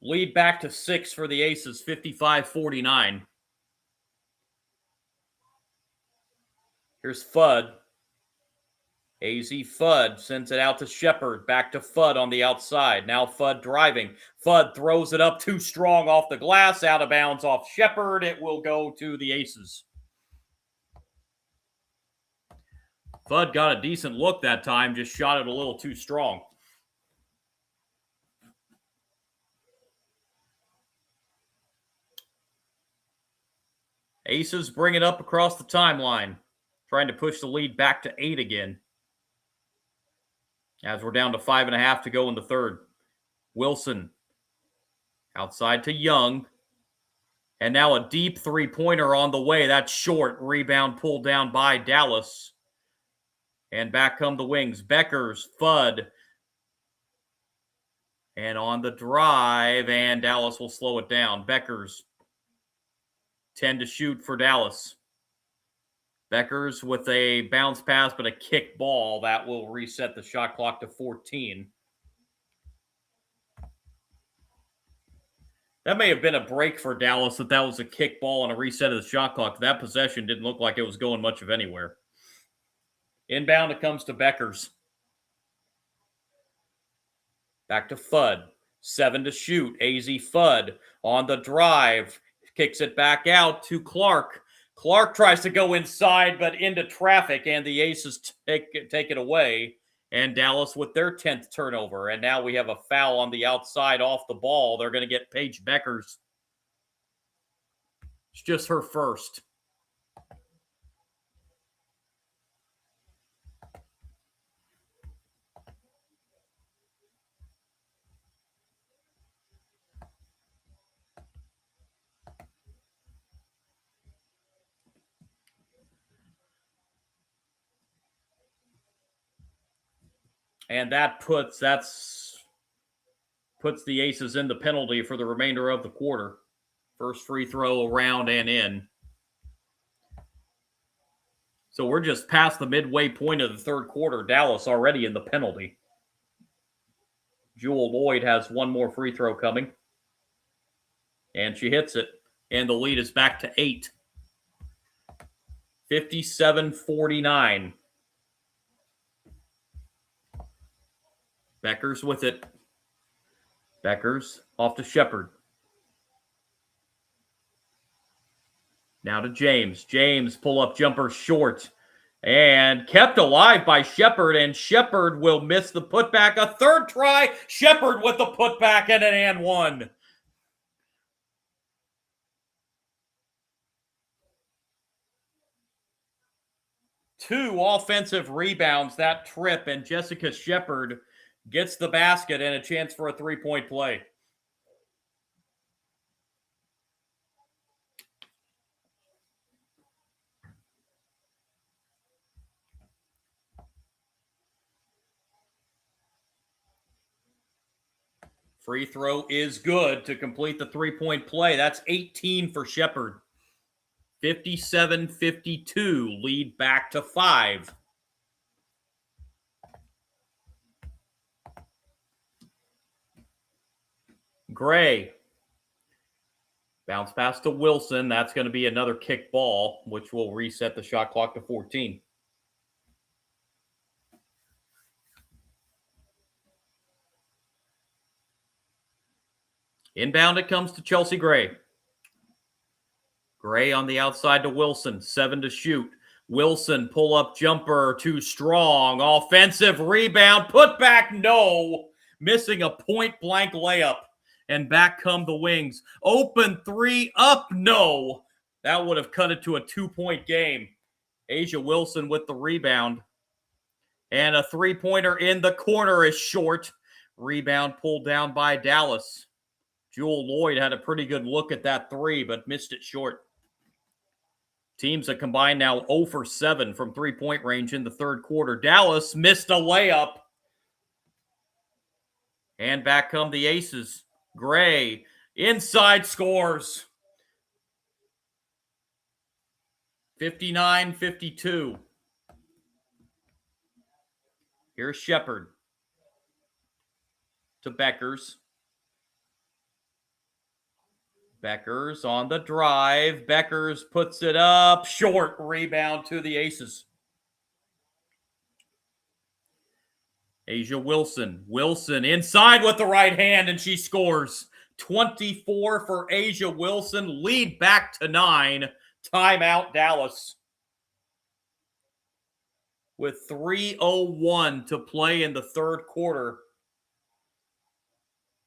Lead back to 6 for the Aces, 55-49. Here's Fudd. AZ Fudd sends it out to Shepard. Back to Fudd on the outside. Now Fudd driving. Fudd throws it up too strong off the glass. Out of bounds off Shepard. It will go to the Aces. Fudd got a decent look that time. Just shot it a little too strong. Aces bring it up across the timeline. Trying to push the lead back to 8 again. As we're down to 5.5 to go in the third. Wilson outside to Young. And now a deep three-pointer on the way. That's short. Rebound pulled down by Dallas. And back come the wings. Beckers, Fudd. And on the drive, and Dallas will slow it down. Beckers, 10 to shoot for Dallas. Beckers with a bounce pass, but a kick ball. That will reset the shot clock to 14. That may have been a break for Dallas that was a kick ball and a reset of the shot clock. That possession didn't look like it was going much of anywhere. Inbound, it comes to Beckers. Back to Fudd. 7 to shoot. AZ Fudd on the drive. Kicks it back out to Clark. Clark tries to go inside, but into traffic, and the Aces take it away. And Dallas with their 10th turnover. And now we have a foul on the outside off the ball. They're going to get Paige Beckers. It's just her first. And that puts the Aces in the penalty for the remainder of the quarter. First free throw around and in. So we're just past the midway point of the third quarter. Dallas already in the penalty. Jewel Lloyd has one more free throw coming. And she hits it. And the lead is back to 8. 57-49. Beckers with it. Beckers off to Shepard. Now to James. James pull-up jumper short. And kept alive by Shepard. And Shepard will miss the putback. A third try. Shepard with the putback and an and one. Two offensive rebounds that trip. And Jessica Shepard Gets the basket and a chance for a three-point play. Free throw is good to complete the three-point play. That's 18 for Shepherd. 57-52, lead back to 5. Gray. Bounce pass to Wilson. That's going to be another kick ball, which will reset the shot clock to 14. Inbound it comes to Chelsea Gray. Gray on the outside to Wilson. 7 to shoot. Wilson, pull-up jumper, too strong. Offensive rebound, put back, no. Missing a point-blank layup. And back come the Wings. Open three, up, no. That would have cut it to a 2-point game. A'ja Wilson with the rebound. And a three-pointer in the corner is short. Rebound pulled down by Dallas. Jewel Lloyd had a pretty good look at that three, but missed it short. Teams have combined now 0 for 7 from three-point range in the third quarter. Dallas missed a layup. And back come the Aces. Gray, inside scores. 59-52. Here's Shepherd to Beckers. Beckers on the drive. Beckers puts it up. Short rebound to the Aces. A'ja Wilson. Wilson inside with the right hand, and she scores. 24 for A'ja Wilson. Lead back to 9. Timeout Dallas. With 3:01 to play in the third quarter.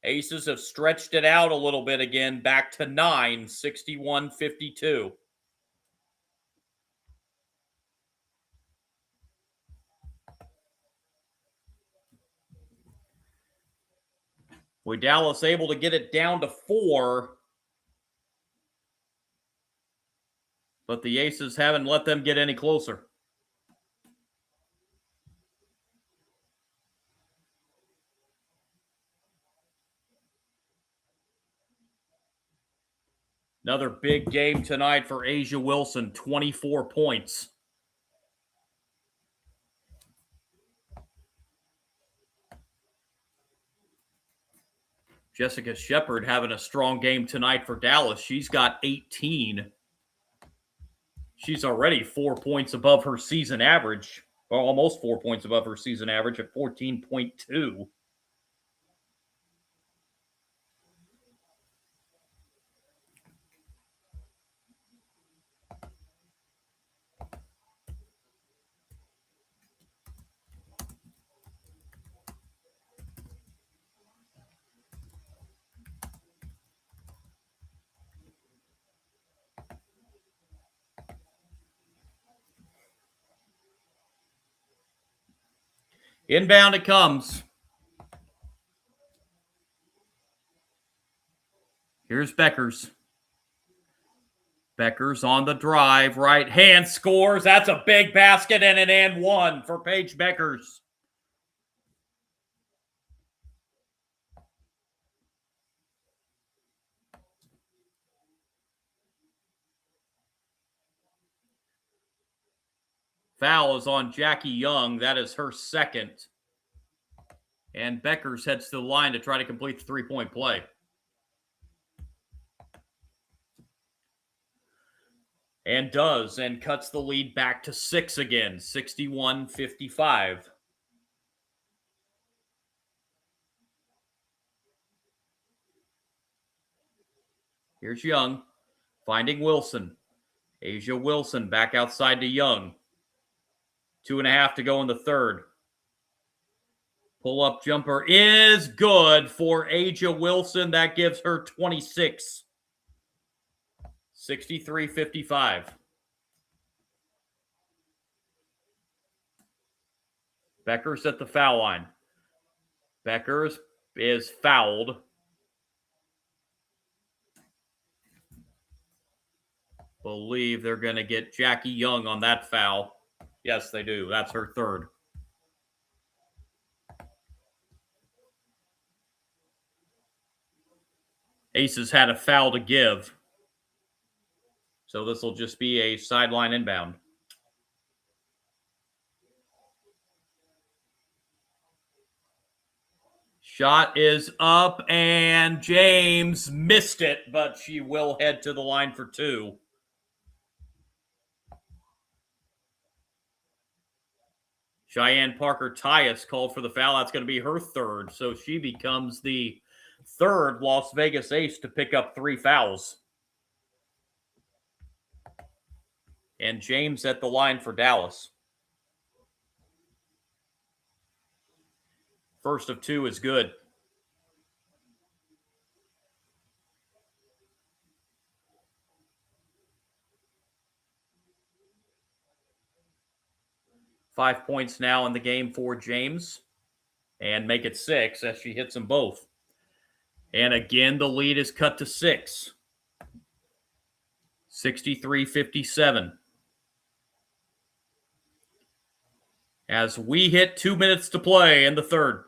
Aces have stretched it out a little bit again, back to 9, 61-52. With Dallas able to get it down to 4, but the Aces haven't let them get any closer. Another big game tonight for A'ja Wilson, 24 points. Jessica Shepherd having a strong game tonight for Dallas. She's got 18. She's already 4 points above her season average, or almost 4 points above her season average at 14.2. Inbound it comes. Here's Beckers. Beckers on the drive. Right hand scores. That's a big basket and an and one for Paige Beckers. Foul is on Jackie Young. That is her second. And Beckers heads to the line to try to complete the three-point play. And does, and cuts the lead back to 6 again, 61-55. Here's Young, finding Wilson. A'ja Wilson back outside to Young. 2.5 to go in the third. Pull-up jumper is good for A'ja Wilson. That gives her 26. 63-55. Beckers at the foul line. Beckers is fouled. Believe they're going to get Jackie Young on that foul. Yes, they do. That's her third. Aces had a foul to give. So this will just be a sideline inbound. Shot is up, and James missed it, but she will head to the line for two. Cheyenne Parker-Tyus called for the foul. That's going to be her third, so she becomes the third Las Vegas ace to pick up 3 fouls. And James at the line for Dallas. First of 2 is good. Five points now in the game for James. And make it 6 as she hits them both. And again, the lead is cut to 6. 63-57. As we hit 2 minutes to play in the third.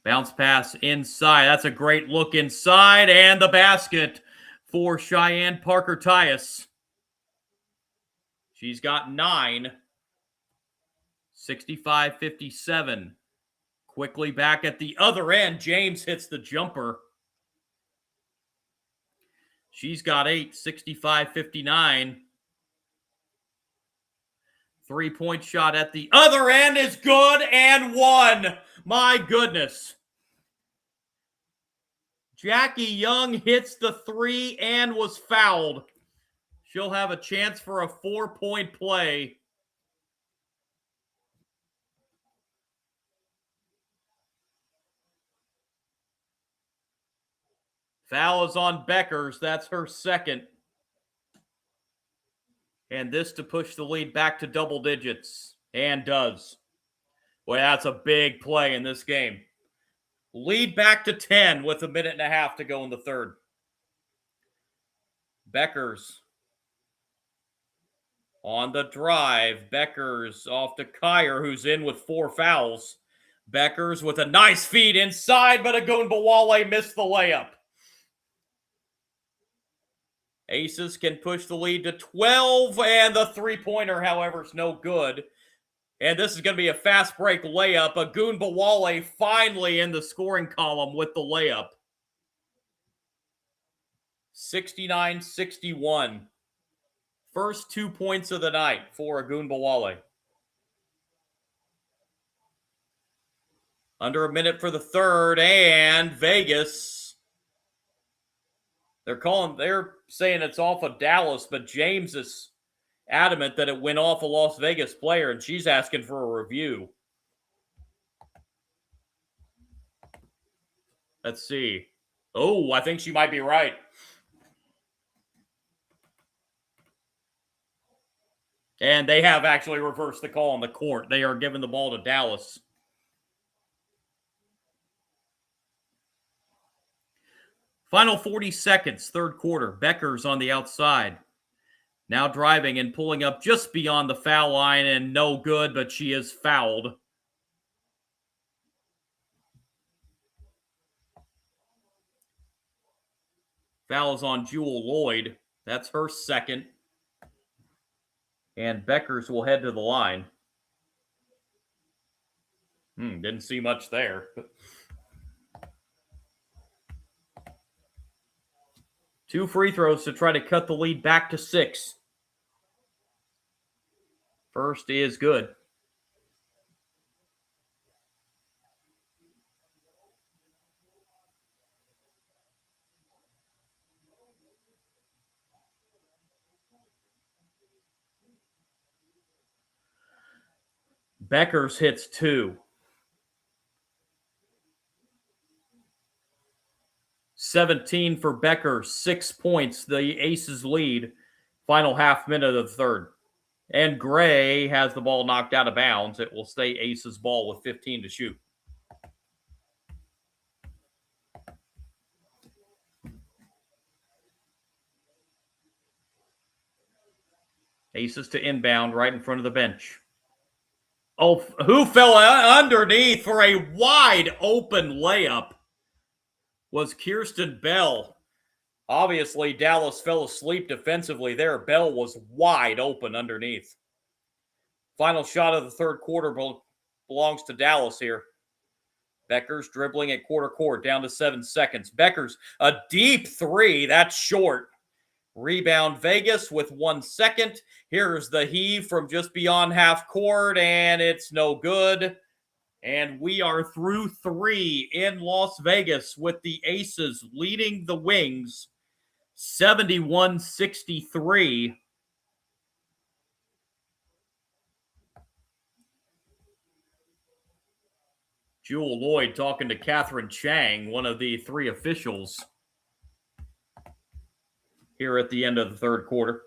Bounce pass inside. That's a great look inside. And the basket for Cheyenne Parker-Tyus. She's got 9. 65-57. Quickly back at the other end. James hits the jumper. She's got 8. 65-59. 3-point shot at the other end is good and 1. My goodness. Jackie Young hits the 3 and was fouled. She'll have a chance for a 4-point play. Foul is on Beckers. That's her second. And this to push the lead back to double digits. And does. Boy, that's a big play in this game. Lead back to 10 with a minute and a half to go in the third. Beckers on the drive. Beckers off to Kyer, who's in with 4 fouls. Beckers with a nice feed inside, but Ogunbowale missed the layup. Aces can push the lead to 12, and the three-pointer, however, is no good. And this is going to be a fast break layup. Ogunbowale finally in the scoring column with the layup. 69-61. First 2 points of the night for Ogunbowale. Under a minute for the third, and Vegas. They're saying it's off of Dallas, but James is adamant that it went off a Las Vegas player, and she's asking for a review. Let's see. Oh, I think she might be right. And they have actually reversed the call on the court. They are giving the ball to Dallas. Final 40 seconds, third quarter. Beckers on the outside. Now driving and pulling up just beyond the foul line, and no good, but she is fouled. Foul is on Jewel Lloyd. That's her second. And Beckers will head to the line. Didn't see much there. 2 free throws to try to cut the lead back to 6. First is good. Beckers hits 2. 17 for Beckers, 6 points. The Aces lead. Final half minute of the third. And Gray has the ball knocked out of bounds. It will stay Aces ball with 15 to shoot. Aces to inbound right in front of the bench. Oh, who fell underneath for a wide open layup was Kirsten Bell. Obviously, Dallas fell asleep defensively there. Bell was wide open underneath. Final shot of the third quarter belongs to Dallas here. Beckers dribbling at quarter court down to 7 seconds. Beckers, a deep three. That's short. Rebound Vegas with 1 second. Here's the heave from just beyond half court, and it's no good. And we are through 3 in Las Vegas with the Aces leading the Wings 71-63. Jewel Lloyd talking to Catherine Chang, one of the 3 officials here at the end of the third quarter.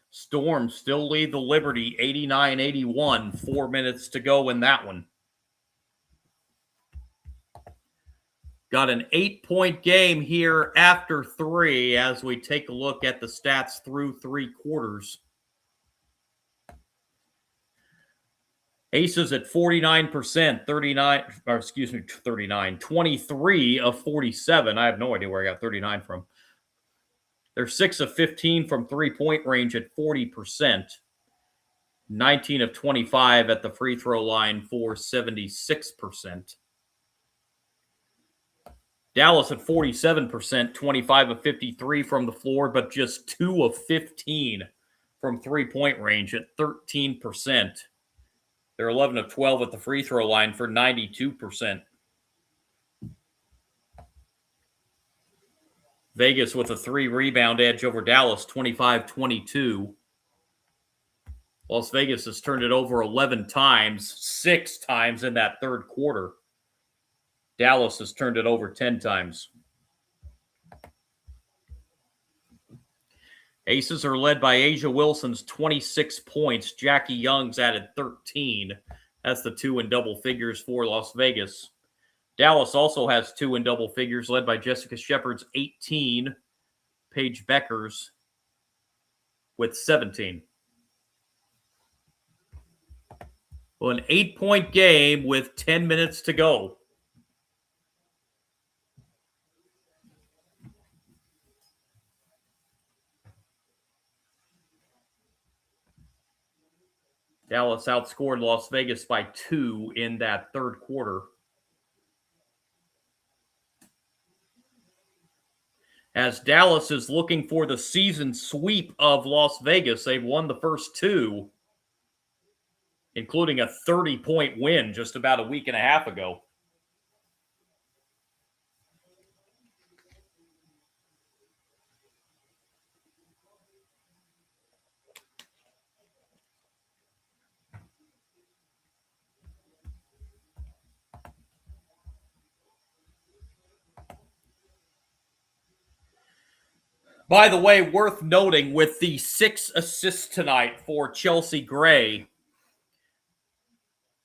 Storm still lead the Liberty 89-81. 4 minutes to go in that one. Got an 8-point game here after 3 as we take a look at the stats through 3 quarters. Aces at 49%, 23 of 47. I have no idea where I got 39 from. They're 6 of 15 from 3-point range at 40%. 19 of 25 at the free throw line for 76%. Dallas at 47%, 25 of 53 from the floor, but just 2 of 15 from 3-point range at 13%. They're 11 of 12 at the free throw line for 92%. Vegas with a 3 rebound edge over Dallas, 25-22. Las Vegas has turned it over 11 times, 6 times in that third quarter. Dallas has turned it over 10 times. Aces are led by Asia Wilson's 26 points. Jackie Young's added 13. That's the 2 in double figures for Las Vegas. Dallas also has 2 in double figures, led by Jessica Shepard's 18. Paige Beckers with 17. Well, an 8-point game with 10 minutes to go. Dallas outscored Las Vegas by 2 in that third quarter. As Dallas is looking for the season sweep of Las Vegas, they've won the first 2, including a 30-point win just about a week and a half ago. By the way, worth noting, with the 6 assists tonight for Chelsea Gray,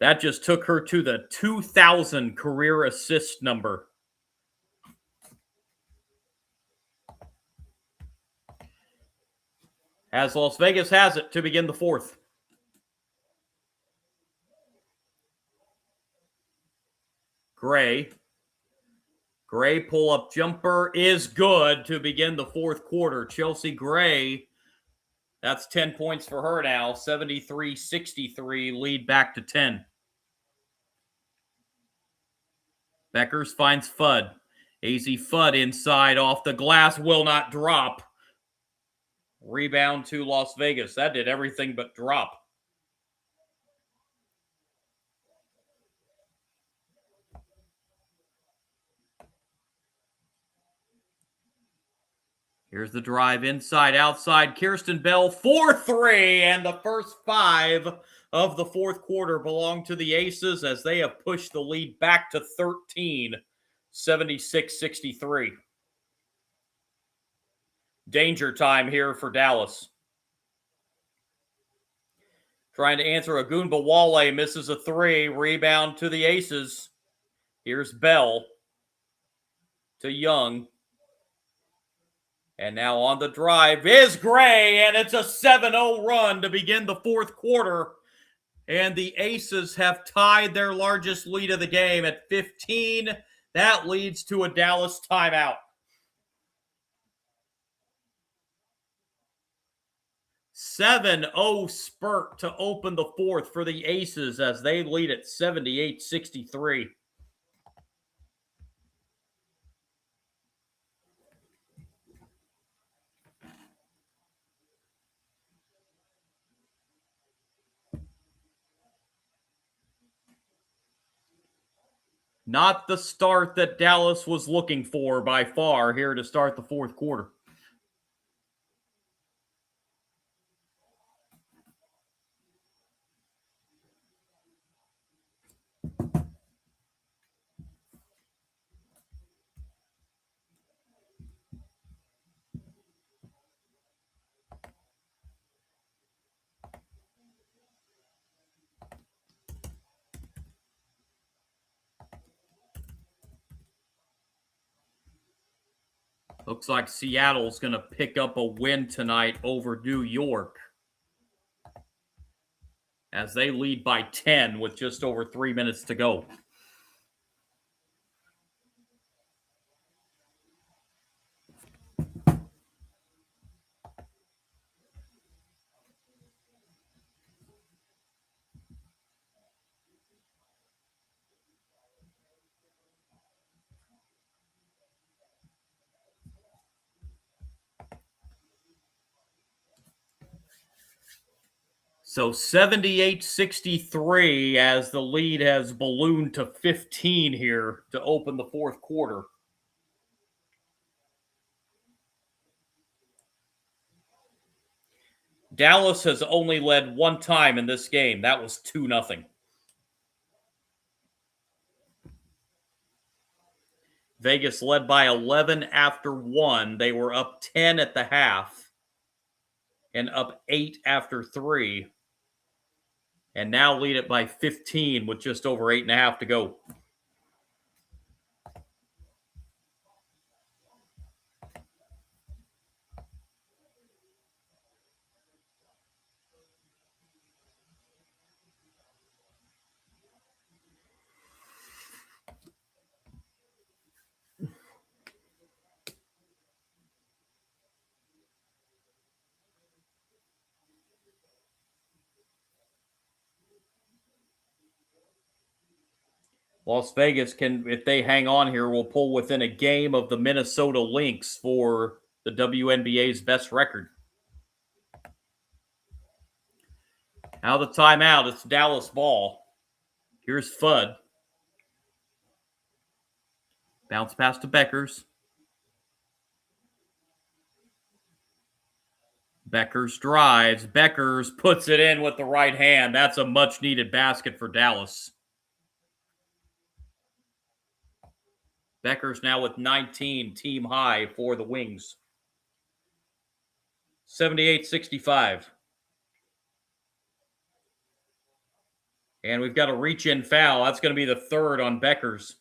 that just took her to the 2,000 career assist number. As Las Vegas has it to begin the fourth. Gray pull-up jumper is good to begin the fourth quarter. Chelsea Gray, that's 10 points for her now. 73-63, lead back to 10. Beckers finds Fudd. AZ Fudd inside off the glass, will not drop. Rebound to Las Vegas. That did everything but drop. Here's the drive inside, outside. Kirsten Bell for three, and the first five of the fourth quarter belong to the Aces as they have pushed the lead back to 13, 76-63. Danger time here for Dallas. Trying to answer Ogunbowale, misses a three. Rebound to the Aces. Here's Bell to Young. And now on the drive is Gray, and it's a 7-0 run to begin the fourth quarter. And the Aces have tied their largest lead of the game at 15. That leads to a Dallas timeout. 7-0 spurt to open the fourth for the Aces as they lead at 78-63. Not the start that Dallas was looking for by far here to start the fourth quarter. Looks like Seattle's going to pick up a win tonight over New York as they lead by 10 with just over 3 minutes to go. So 78-63 as the lead has ballooned to 15 here to open the fourth quarter. Dallas has only led one time in this game. That was 2-0. Vegas led by 11 after 1. They were up 10 at the half and up 8 after 3. And now lead it by 15 with just over 8.5 to go. Las Vegas can, if they hang on here, will pull within a game of the Minnesota Lynx for the WNBA's best record. Now the timeout, it's Dallas ball. Here's Fudd. Bounce pass to Beckers. Beckers drives. Beckers puts it in with the right hand. That's a much-needed basket for Dallas. Beckers now with 19, team high for the Wings. 78-65. And we've got a reach-in foul. That's going to be the third on Beckers.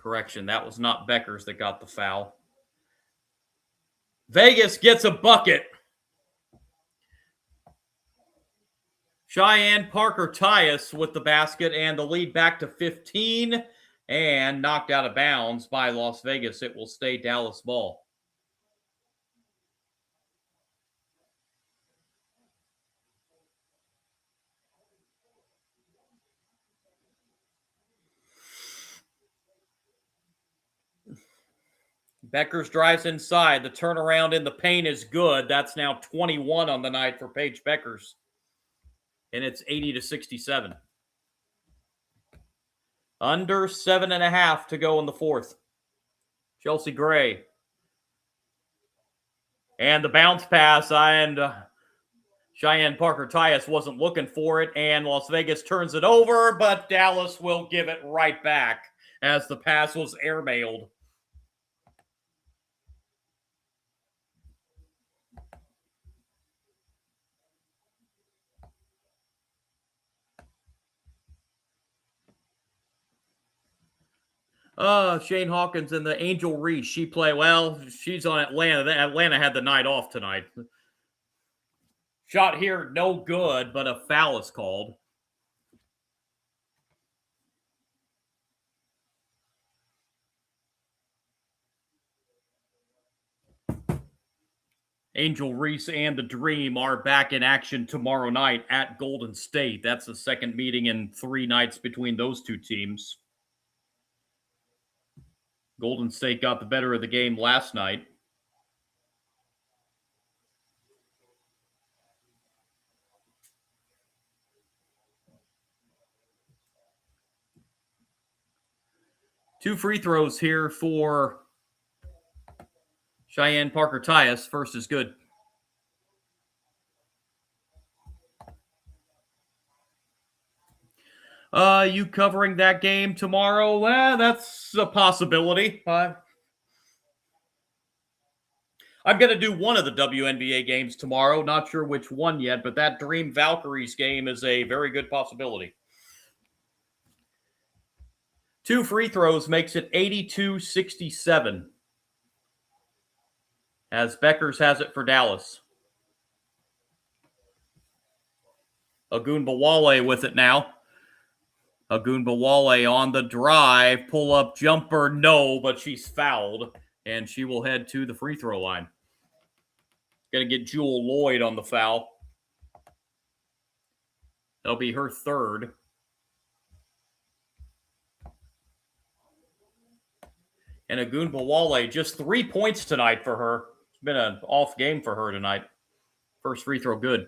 Correction, that was not Beckers that got the foul. Vegas gets a bucket. Cheyenne Parker-Tyus with the basket and the lead back to 15 and knocked out of bounds by Las Vegas. It will stay Dallas ball. Beckers drives inside. The turnaround in the paint is good. That's now 21 on the night for Paige Beckers. And it's 80-67. Under 7.5 to go in the fourth. Chelsea Gray. And the bounce pass, and Cheyenne Parker-Tyus wasn't looking for it, and Las Vegas turns it over, but Dallas will give it right back as the pass was airmailed. Shane Hawkins and the Angel Reese. She's on Atlanta. Atlanta had the night off tonight. Shot here, no good, but a foul is called. Angel Reese and the Dream are back in action tomorrow night at Golden State. That's the second meeting in 3 nights between those two teams. Golden State got the better of the game last night. Two free throws here for Cheyenne Parker-Tyus. First is good. You covering that game tomorrow? That's a possibility. I'm going to do one of the WNBA games tomorrow. Not sure which one yet, but that Dream Valkyries game is a very good possibility. 2 free throws makes it 82-67. As Beckers has it for Dallas. Ogunbowale with it now. Ogunbowale on the drive. Pull-up jumper, no, but she's fouled. And she will head to the free throw line. Going to get Jewel Lloyd on the foul. That'll be her third. And Ogunbowale, just 3 points tonight for her. It's been an off game for her tonight. First free throw, good.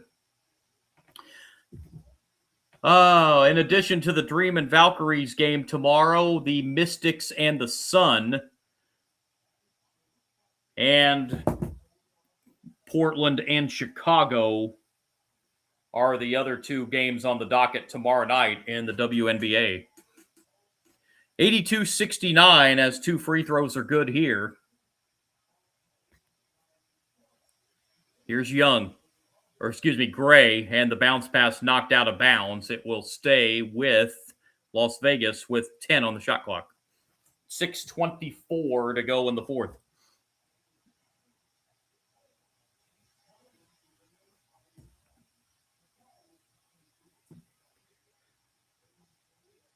In addition to the Dream and Valkyries game tomorrow, the Mystics and the Sun, and Portland and Chicago are the other 2 games on the docket tomorrow night in the WNBA. 82-69 as 2 free throws are good here. Here's Gray, and the bounce pass knocked out of bounds. It will stay with Las Vegas with 10 on the shot clock. 6:24 to go in the fourth.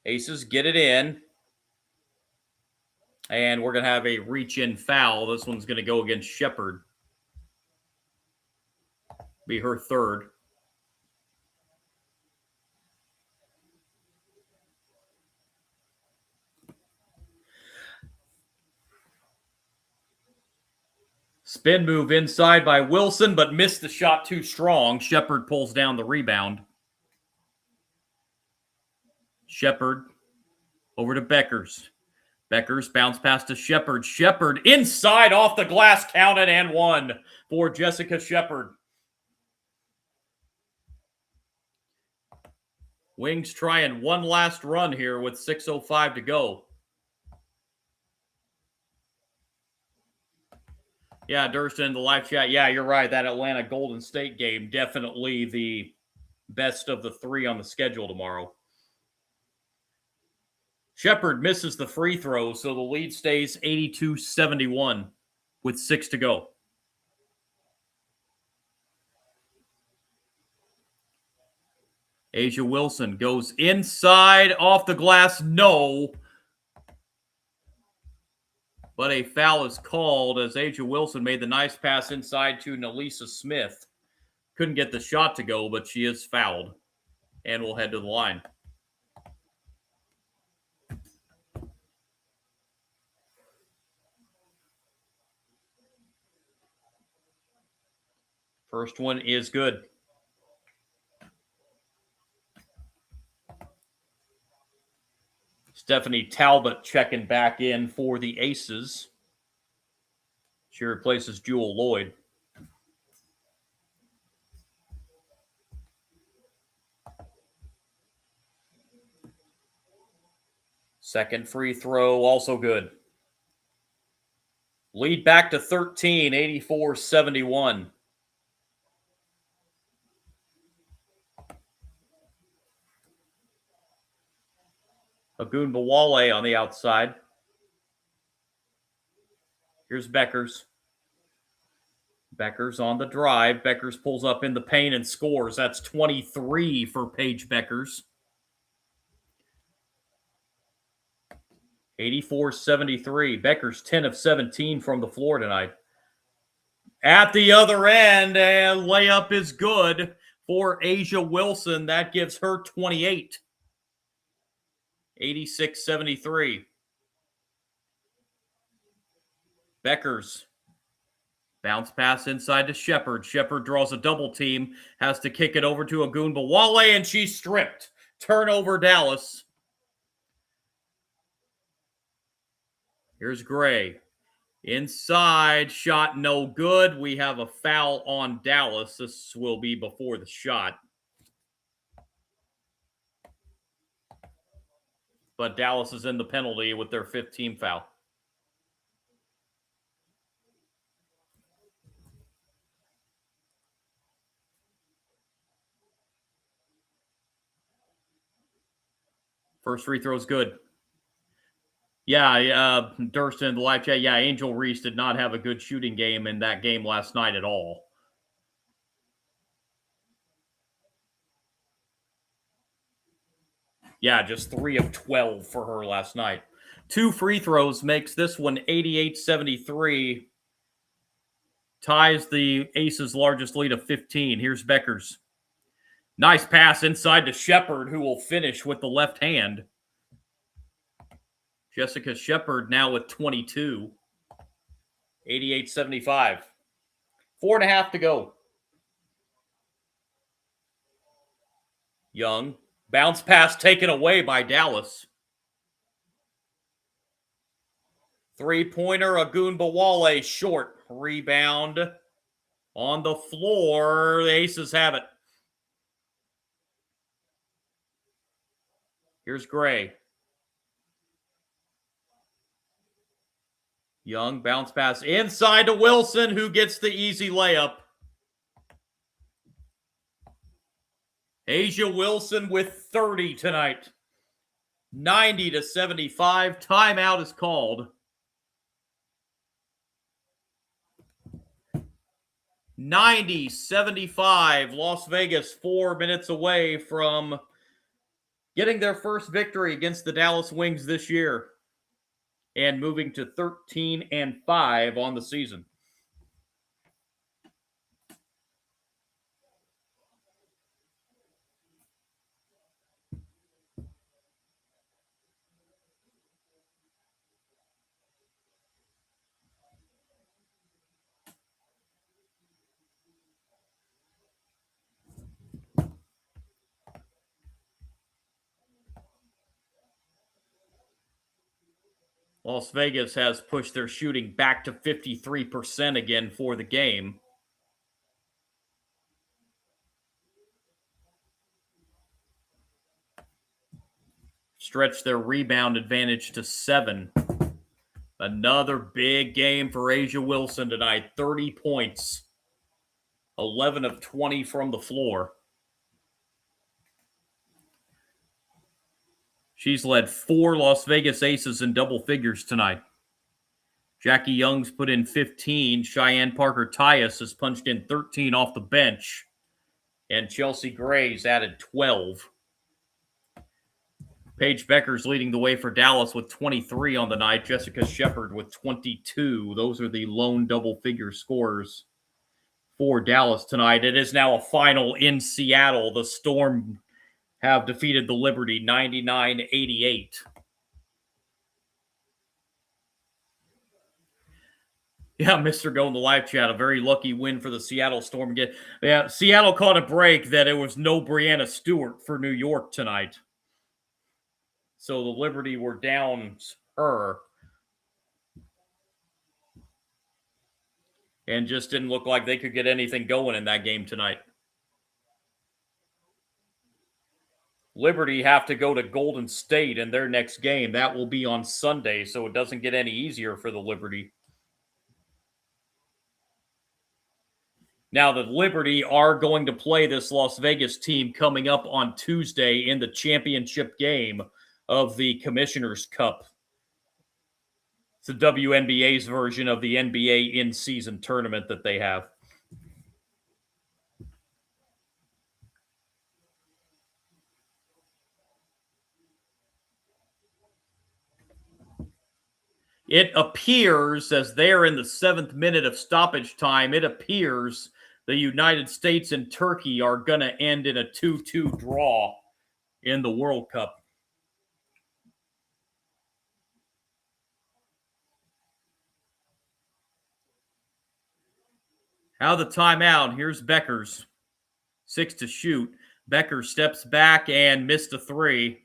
Aces get it in. And we're going to have a reach-in foul. This one's going to go against Shepard. Be her third. Spin move inside by Wilson, but missed the shot too strong. Shepard pulls down the rebound. Shepard over to Beckers. Beckers bounce pass to Shepard. Shepard inside off the glass, counted and one for Jessica Shepard. Wings trying one last run here with 6:05 to go. Yeah, Durston in the live chat. Yeah, you're right. That Atlanta Golden State game, definitely the best of the 3 on the schedule tomorrow. Shepard misses the free throw, so the lead stays 82-71 with 6 to go. Asia Wilson goes inside, off the glass, no. But a foul is called as Asia Wilson made the nice pass inside to Nalisa Smith. Couldn't get the shot to go, but she is fouled and will head to the line. First one is good. Stephanie Talbot checking back in for the Aces. She replaces Jewel Lloyd. Second free throw, also good. Lead back to 13, 84-71. Ogunbowale on the outside. Here's Beckers. Beckers on the drive. Beckers pulls up in the paint and scores. That's 23 for Paige Beckers. 84-73. Beckers 10 of 17 from the floor tonight. At the other end, and layup is good for Asia Wilson. That gives her 28. 86-73. Beckers. Bounce pass inside to Shepard. Shepard draws a double team. Has to kick it over to Ogunbowale, and she's stripped. Turnover, Dallas. Here's Gray. Inside, shot no good. We have a foul on Dallas. This will be before the shot. But Dallas is in the penalty with their 5th team foul. First free throw is good. Yeah, Durston in the live chat. Yeah, Angel Reese did not have a good shooting game in that game last night at all. Yeah, just 3 of 12 for her last night. 2 free throws makes this one 88-73. Ties the Aces' largest lead of 15. Here's Beckers. Nice pass inside to Shepard, who will finish with the left hand. Jessica Shepard now with 22. 88-75. 4.5 to go. Young. Bounce pass taken away by Dallas. Three-pointer, Ogunbowale short. Rebound on the floor. The Aces have it. Here's Gray. Young, bounce pass inside to Wilson, who gets the easy layup. Asia Wilson with 30 tonight. 90-75. Timeout is called. 90-75. Las Vegas 4 minutes away from getting their first victory against the Dallas Wings this year and moving to 13-5 on the season. Las Vegas has pushed their shooting back to 53% again for the game. Stretch their rebound advantage to 7. Another big game for Asia Wilson tonight. 30 points. 11 of 20 from the floor. She's led 4 Las Vegas Aces in double figures tonight. Jackie Young's put in 15. Cheyenne Parker-Tyus has punched in 13 off the bench. And Chelsea Gray's added 12. Paige Beckers leading the way for Dallas with 23 on the night. Jessica Shepard with 22. Those are the lone double-figure scorers for Dallas tonight. It is now a final in Seattle. The Storm have defeated the Liberty 99-88. Yeah, Mr. Go in the live chat, a very lucky win for the Seattle Storm again. Yeah, Seattle caught a break that it was no Brianna Stewart for New York tonight. So the Liberty were down her. And just didn't look like they could get anything going in that game tonight. Liberty have to go to Golden State in their next game. That will be on Sunday, so it doesn't get any easier for the Liberty. Now, the Liberty are going to play this Las Vegas team coming up on Tuesday in the championship game of the Commissioner's Cup. It's the WNBA's version of the NBA in-season tournament that they have. It appears, as they're in the 7th minute of stoppage time, it appears the United States and Turkey are going to end in a 2-2 draw in the World Cup. Out of the timeout, here's Beckers. 6 to shoot. Becker steps back and missed a 3.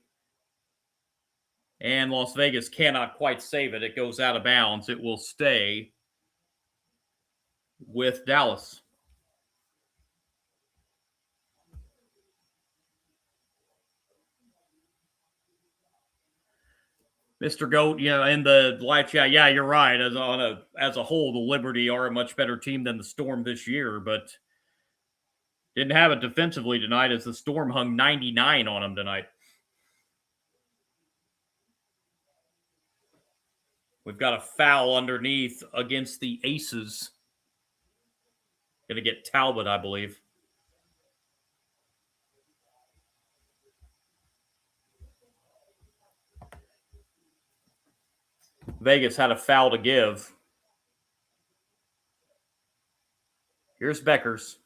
And Las Vegas cannot quite save it. It goes out of bounds. It will stay with Dallas. Mr. Goat, in the live chat, yeah, you're right. As a whole, the Liberty are a much better team than the Storm this year, but didn't have it defensively tonight as the Storm hung 99 on them tonight. We've got a foul underneath against the Aces. Going to get Talbot, I believe. Vegas had a foul to give. Here's Beckers.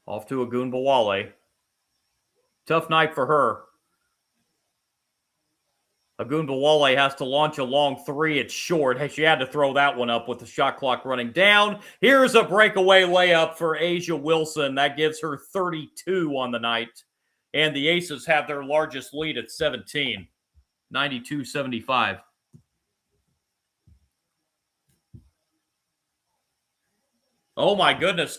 Off to Ogunbowale. Tough night for her. Ogunbowale has to launch a long 3. It's short. She had to throw that one up with the shot clock running down. Here's a breakaway layup for Asia Wilson. That gives her 32 on the night. And the Aces have their largest lead at 17. 92-75. Oh my goodness.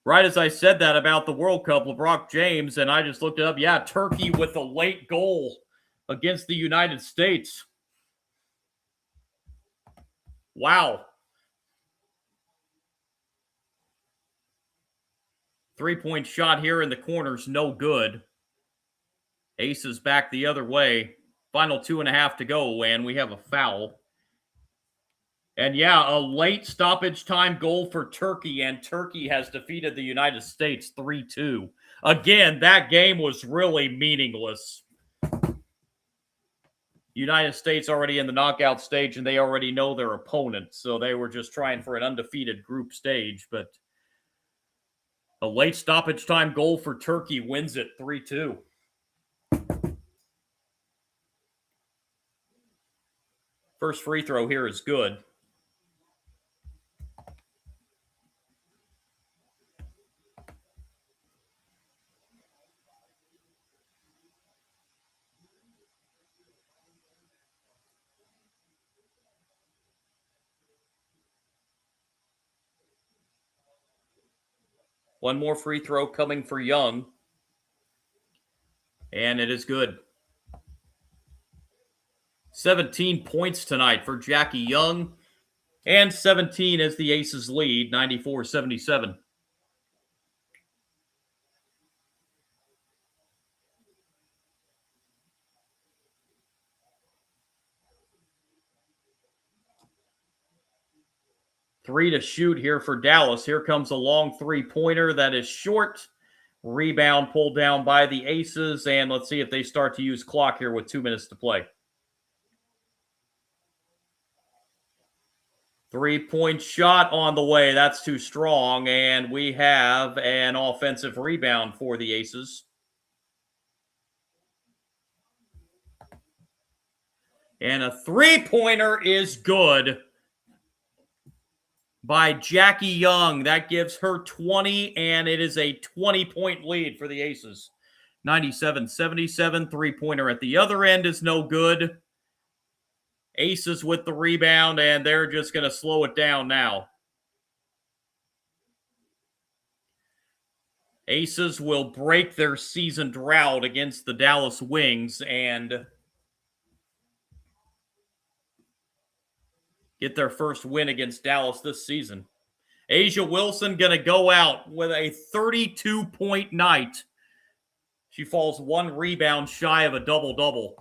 Right as I said that about the World Cup, LeBron James, and I just looked it up. Yeah, Turkey with a late goal against the United States. Wow. 3-point shot here in the corners, no good. Aces back the other way. Final 2.5 to go, and we have a foul. And yeah, a late stoppage time goal for Turkey, and Turkey has defeated the United States 3-2. Again, that game was really meaningless. United States already in the knockout stage, and they already know their opponent, so they were just trying for an undefeated group stage, but a late stoppage time goal for Turkey wins it 3-2. First free throw here is good. One more free throw coming for Young. And it is good. 17 points tonight for Jackie Young. And 17 as the Aces lead, 94-77. Three to shoot here for Dallas. Here comes a long three-pointer that is short. Rebound pulled down by the Aces. And let's see if they start to use clock here with 2 minutes to play. 3-point shot on the way. That's too strong. And we have an offensive rebound for the Aces. And a three-pointer is good. by Jackie Young. That gives her 20, and it is a 20-point lead for the Aces. 97-77. Three-pointer at the other end is no good. Aces with the rebound, and they're just going to slow it down now. Aces will break their season drought against the Dallas Wings and get their first win against Dallas this season. A'ja Wilson going to go out with a 32-point night. She falls one rebound shy of a double-double.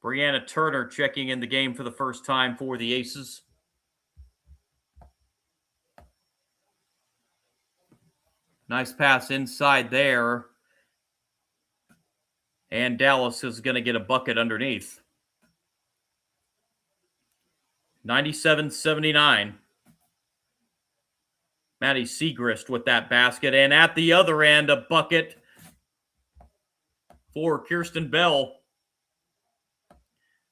Brianna Turner checking in the game for the first time for the Aces. Nice pass inside there. And Dallas is going to get a bucket underneath. 97-79. Maddie Siegrist with that basket. And at the other end, a bucket for Kirsten Bell.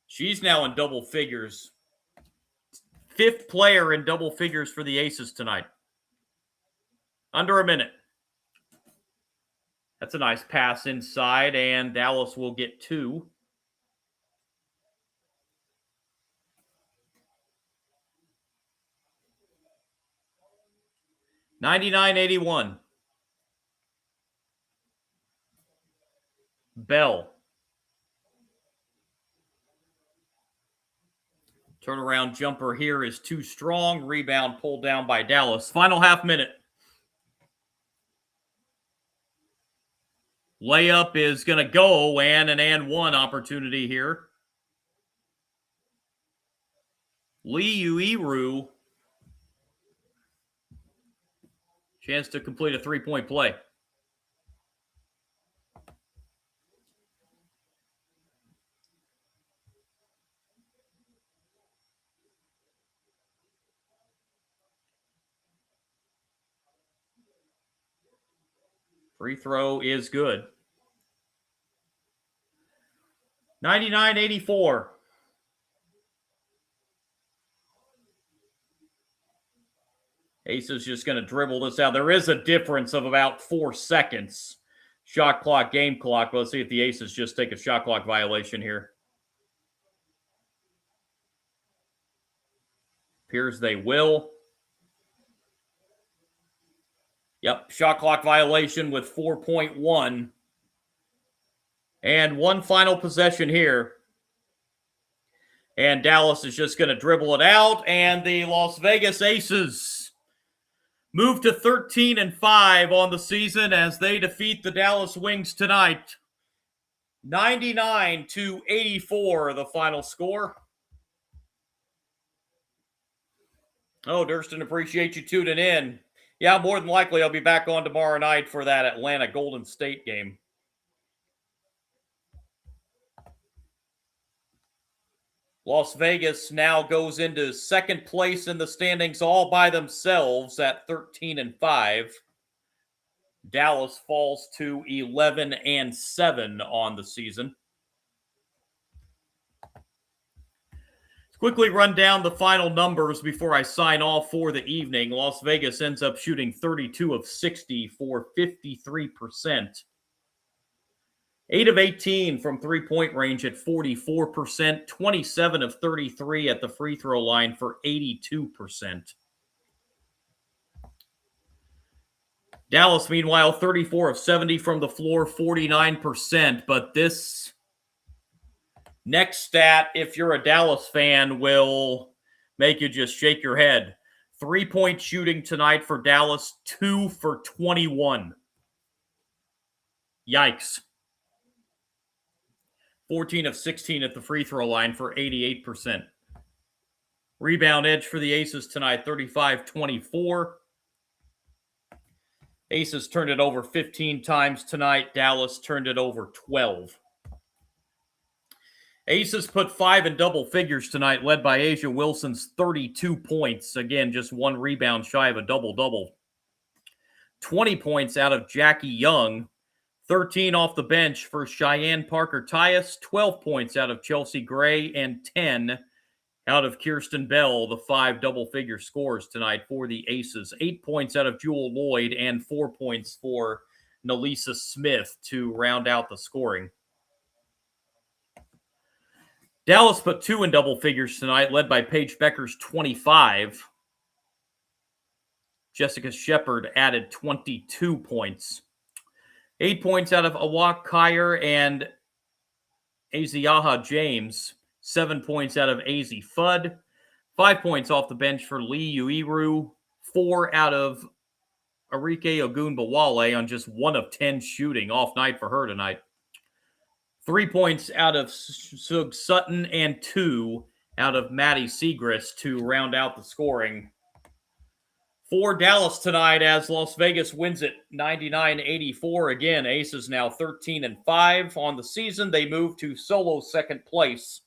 She's now in double figures. Fifth player in double figures for the Aces tonight. Under a minute. That's a nice pass inside, and Dallas will get two. $99-81. Bell. Turnaround jumper here is too strong. Rebound pulled down by Dallas. Final half minute. Layup is going to go, and an and one opportunity here. Lee Uiru. Chance to complete a three-point play. Free throw is good. 99-84. Aces just going to dribble this out. There is a difference of about 4 seconds. Shot clock, game clock. Let's see if the Aces just take a shot clock violation here. Appears they will. Yep, shot clock violation with 4.1. And one final possession here. And Dallas is just going to dribble it out. And the Las Vegas Aces move to 13-5 on the season as they defeat the Dallas Wings tonight. 99-84, the final score. Oh, Durston, appreciate you tuning in. Yeah, more than likely I'll be back on tomorrow night for that Atlanta Golden State game. Las Vegas now goes into second place in the standings all by themselves at 13-5. Dallas falls to 11-7 on the season. Let's quickly run down the final numbers before I sign off for the evening. Las Vegas ends up shooting 32 of 60 for 53%. 8 of 18 from three-point range at 44%. 27 of 33 at the free throw line for 82%. Dallas, meanwhile, 34 of 70 from the floor, 49%. But this next stat, if you're a Dallas fan, will make you just shake your head. Three-point shooting tonight for Dallas, 2 for 21. Yikes. 14 of 16 at the free throw line for 88%. Rebound edge for the Aces tonight, 35-24. Aces turned it over 15 times tonight. Dallas turned it over 12. Aces put 5 in double figures tonight, led by A'ja Wilson's 32 points. Again, just one rebound shy of a double-double. 20 points out of Jackie Young. 13 off the bench for Cheyenne Parker-Tyus, 12 points out of Chelsea Gray, and 10 out of Kirsten Bell, the 5 double-figure scores tonight for the Aces. 8 points out of Jewel Lloyd and 4 points for Nalisa Smith to round out the scoring. Dallas put 2 in double figures tonight, led by Paige Becker's 25. Jessica Shepard added 22 points. 8 points out of Awak Kyer and Aziaha James. 7 points out of Azzy Fudd. 5 points off the bench for Lee Uiru. 4 out of Arike Ogunbowale on just 1 of 10 shooting. Off night for her tonight. 3 points out of Sug Sutton and 2 out of Maddie Segrist to round out the scoring for Dallas tonight as Las Vegas wins it 99-84. Again, Aces now 13-5 on the season. They move to solo second place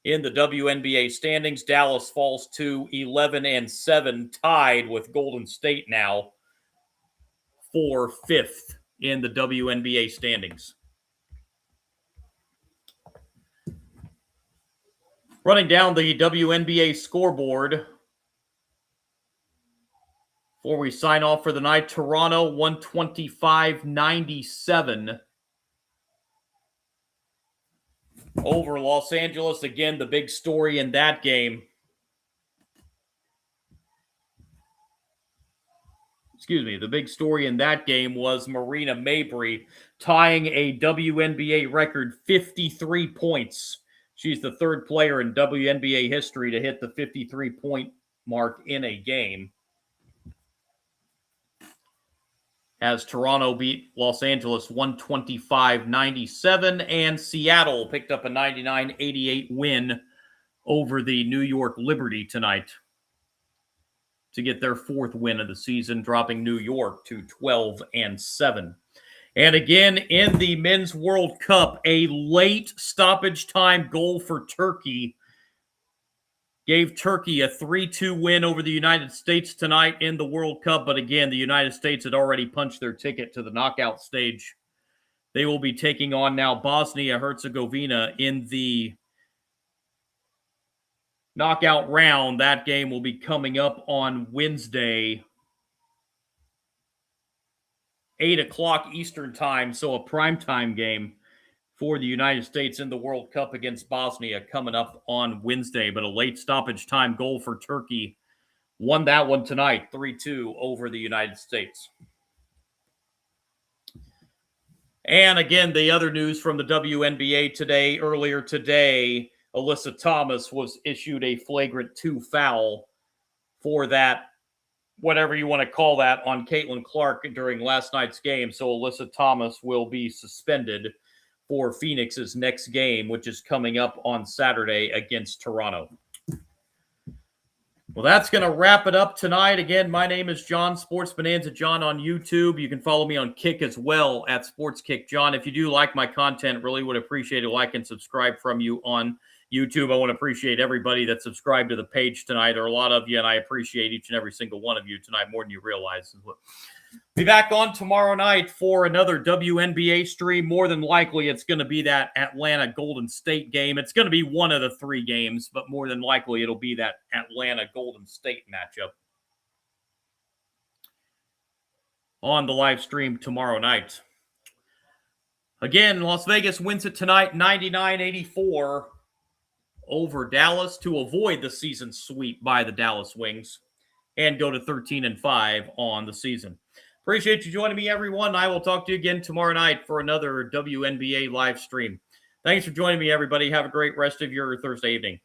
in the WNBA standings. Dallas falls to 11-7, tied with Golden State now for 5th in the WNBA standings. Running down the WNBA scoreboard before we sign off for the night, Toronto 125-97 over Los Angeles. Again, the big story in that game. The big story in that game was Marina Mabrey tying a WNBA record 53 points. She's the 3rd player in WNBA history to hit the 53-point mark in a game, as Toronto beat Los Angeles 125-97, and Seattle picked up a 99-88 win over the New York Liberty tonight to get their 4th win of the season, dropping New York to 12-7. And again, in the Men's World Cup, a late stoppage time goal for Turkey gave Turkey a 3-2 win over the United States tonight in the World Cup. But again, the United States had already punched their ticket to the knockout stage. They will be taking on now Bosnia-Herzegovina in the knockout round. That game will be coming up on Wednesday, 8 o'clock Eastern time, so a primetime game for the United States in the World Cup against Bosnia coming up on Wednesday. But a late stoppage time goal for Turkey won that one tonight, 3-2 over the United States. And again, the other news from the WNBA today, earlier today, Alyssa Thomas was issued a flagrant 2 foul for that, whatever you want to call that, on Caitlin Clark during last night's game. So Alyssa Thomas will be suspended for Phoenix's next game, which is coming up on Saturday against Toronto. Well, that's going to wrap it up tonight. Again, my name is John, Sports Bonanza John on YouTube. You can follow me on Kick as well at Sports Kick John. If you do like my content, really would appreciate a like and subscribe from you on YouTube. I want to appreciate everybody that subscribed to the page tonight. There are a lot of you, and I appreciate each and every single one of you tonight more than you realize. Be back on tomorrow night for another WNBA stream. More than likely, it's going to be that Atlanta Golden State game. It's going to be one of the 3 games, but more than likely, it'll be that Atlanta Golden State matchup on the live stream tomorrow night. Again, Las Vegas wins it tonight, 99-84 over Dallas to avoid the season sweep by the Dallas Wings and go to 13-5 on the season. Appreciate you joining me, everyone. I will talk to you again tomorrow night for another WNBA live stream. Thanks for joining me, everybody. Have a great rest of your Thursday evening.